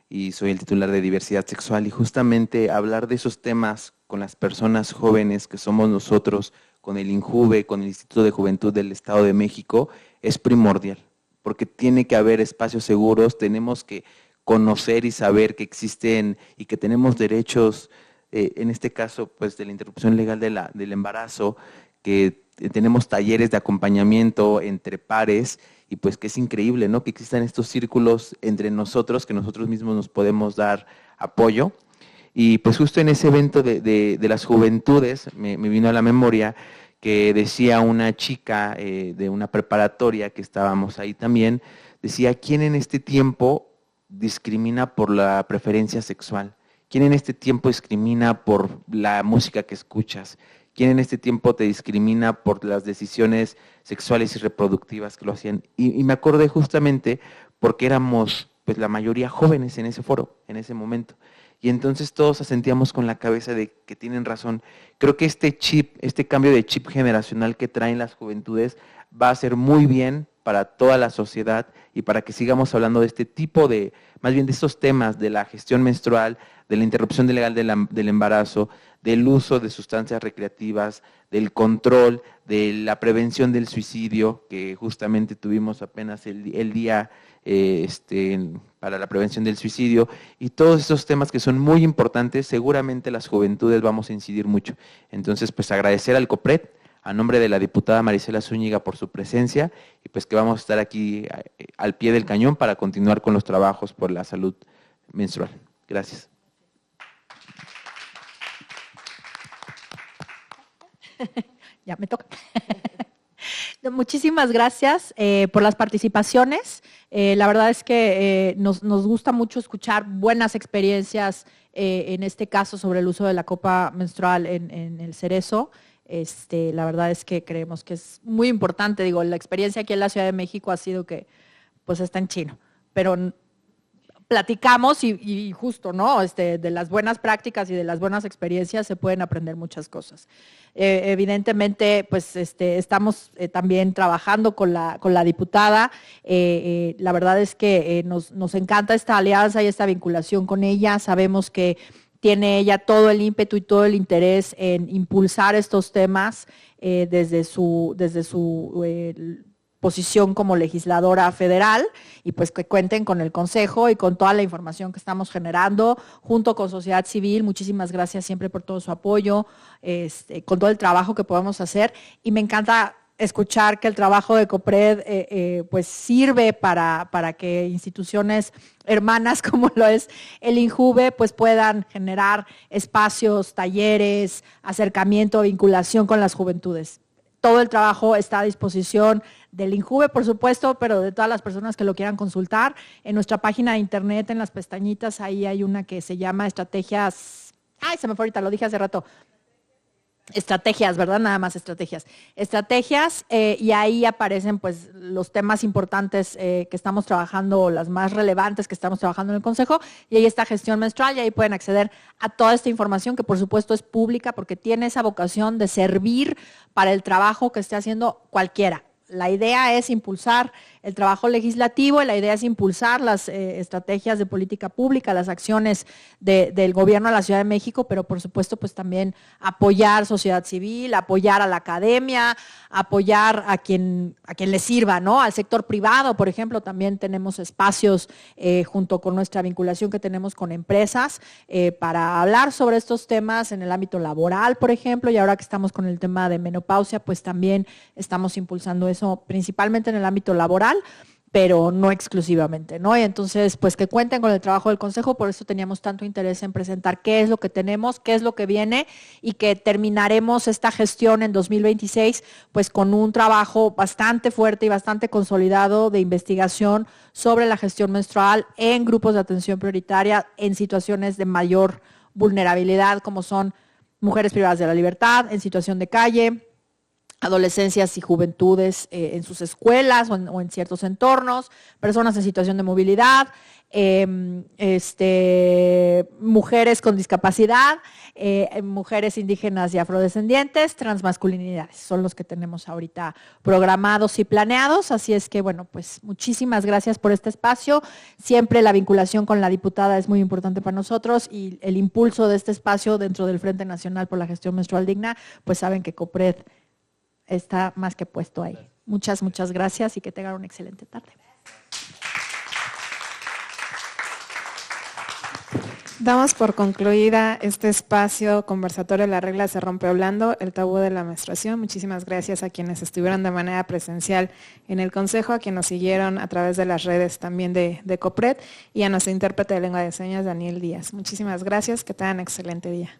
y soy el titular de diversidad sexual, y justamente hablar de esos temas con las personas jóvenes que somos nosotros, con el INJUVE, con el Instituto de Juventud del Estado de México, es primordial, porque tiene que haber espacios seguros, tenemos que conocer y saber que existen y que tenemos derechos, en este caso, pues de la interrupción legal del embarazo, que tenemos talleres de acompañamiento entre pares, y pues que es increíble, ¿no? Que existan estos círculos entre nosotros, que nosotros mismos nos podemos dar apoyo. Y pues justo en ese evento de las juventudes me vino a la memoria que decía una chica de una preparatoria que estábamos ahí también, decía: ¿quién en este tiempo discrimina por la preferencia sexual? ¿Quién en este tiempo discrimina por la música que escuchas? ¿Quién en este tiempo te discrimina por las decisiones sexuales y reproductivas que lo hacían? Y me acordé justamente porque éramos pues la mayoría jóvenes en ese foro, en ese momento. Y entonces todos asentíamos con la cabeza de que tienen razón. Creo que este cambio de chip generacional que traen las juventudes va a ser muy bien para toda la sociedad, y para que sigamos hablando de este tipo de, más bien de estos temas de la gestión menstrual, de la interrupción legal del embarazo, del uso de sustancias recreativas, del control, de la prevención del suicidio, que justamente tuvimos apenas el día para la prevención del suicidio, y todos esos temas que son muy importantes. Seguramente las juventudes vamos a incidir mucho. Entonces, pues agradecer al COPRED, a nombre de la diputada Marisela Zúñiga, por su presencia, y pues que vamos a estar aquí al pie del cañón para continuar con los trabajos por la salud menstrual. Gracias. Ya me toca. Muchísimas gracias por las participaciones. La verdad es que nos gusta mucho escuchar buenas experiencias, en este caso sobre el uso de la copa menstrual en el Cerezo. La verdad es que creemos que es muy importante. Digo, la experiencia aquí en la Ciudad de México ha sido que pues está en chino, pero platicamos y justo, ¿no? De las buenas prácticas y de las buenas experiencias se pueden aprender muchas cosas. Evidentemente, pues estamos también trabajando con la diputada. La verdad es que nos encanta esta alianza y esta vinculación con ella. Sabemos que tiene ella todo el ímpetu y todo el interés en impulsar estos temas desde su posición como legisladora federal, y pues que cuenten con el Consejo y con toda la información que estamos generando junto con sociedad civil. Muchísimas gracias siempre por todo su apoyo, con todo el trabajo que podemos hacer, y me encanta escuchar que el trabajo de COPRED pues sirve para que instituciones hermanas como lo es el INJUVE pues puedan generar espacios, talleres, acercamiento, vinculación con las juventudes. Todo el trabajo está a disposición del INJUVE, por supuesto, pero de todas las personas que lo quieran consultar. En nuestra página de internet, en las pestañitas, ahí hay una que se llama Estrategias. Ay, se me fue ahorita, lo dije hace rato. Estrategias, ¿verdad? Nada más estrategias. Estrategias, y ahí aparecen pues los temas importantes que estamos trabajando, las más relevantes que estamos trabajando en el Consejo, y ahí está gestión menstrual, y ahí pueden acceder a toda esta información que por supuesto es pública porque tiene esa vocación de servir para el trabajo que esté haciendo cualquiera. La idea es impulsar el trabajo legislativo, y la idea es impulsar las estrategias de política pública, las acciones del gobierno de la Ciudad de México, pero por supuesto pues también apoyar sociedad civil, apoyar a la academia, apoyar a quien le sirva, ¿no? Al sector privado, por ejemplo, también tenemos espacios junto con nuestra vinculación que tenemos con empresas para hablar sobre estos temas en el ámbito laboral, por ejemplo, y ahora que estamos con el tema de menopausia, pues también estamos impulsando eso principalmente en el ámbito laboral, pero no exclusivamente, ¿no? Y entonces, pues que cuenten con el trabajo del Consejo, por eso teníamos tanto interés en presentar qué es lo que tenemos, qué es lo que viene, y que terminaremos esta gestión en 2026, pues con un trabajo bastante fuerte y bastante consolidado de investigación sobre la gestión menstrual en grupos de atención prioritaria en situaciones de mayor vulnerabilidad, como son mujeres privadas de la libertad, en situación de calle, adolescencias y juventudes en sus escuelas o en ciertos entornos, personas en situación de movilidad, mujeres con discapacidad, mujeres indígenas y afrodescendientes, transmasculinidades, son los que tenemos ahorita programados y planeados. Así es que, bueno, pues muchísimas gracias por este espacio. Siempre la vinculación con la diputada es muy importante para nosotros, y el impulso de este espacio dentro del Frente Nacional por la Gestión Menstrual Digna, pues saben que COPRED está más que puesto ahí. Muchas gracias, y que tengan una excelente tarde. Damos por concluida este espacio conversatorio La regla se rompe hablando, el tabú de la menstruación. Muchísimas gracias a quienes estuvieron de manera presencial en el Consejo, a quienes nos siguieron a través de las redes también de COPRED, y a nuestro intérprete de lengua de señas, Daniel Díaz. Muchísimas gracias, que tengan excelente día.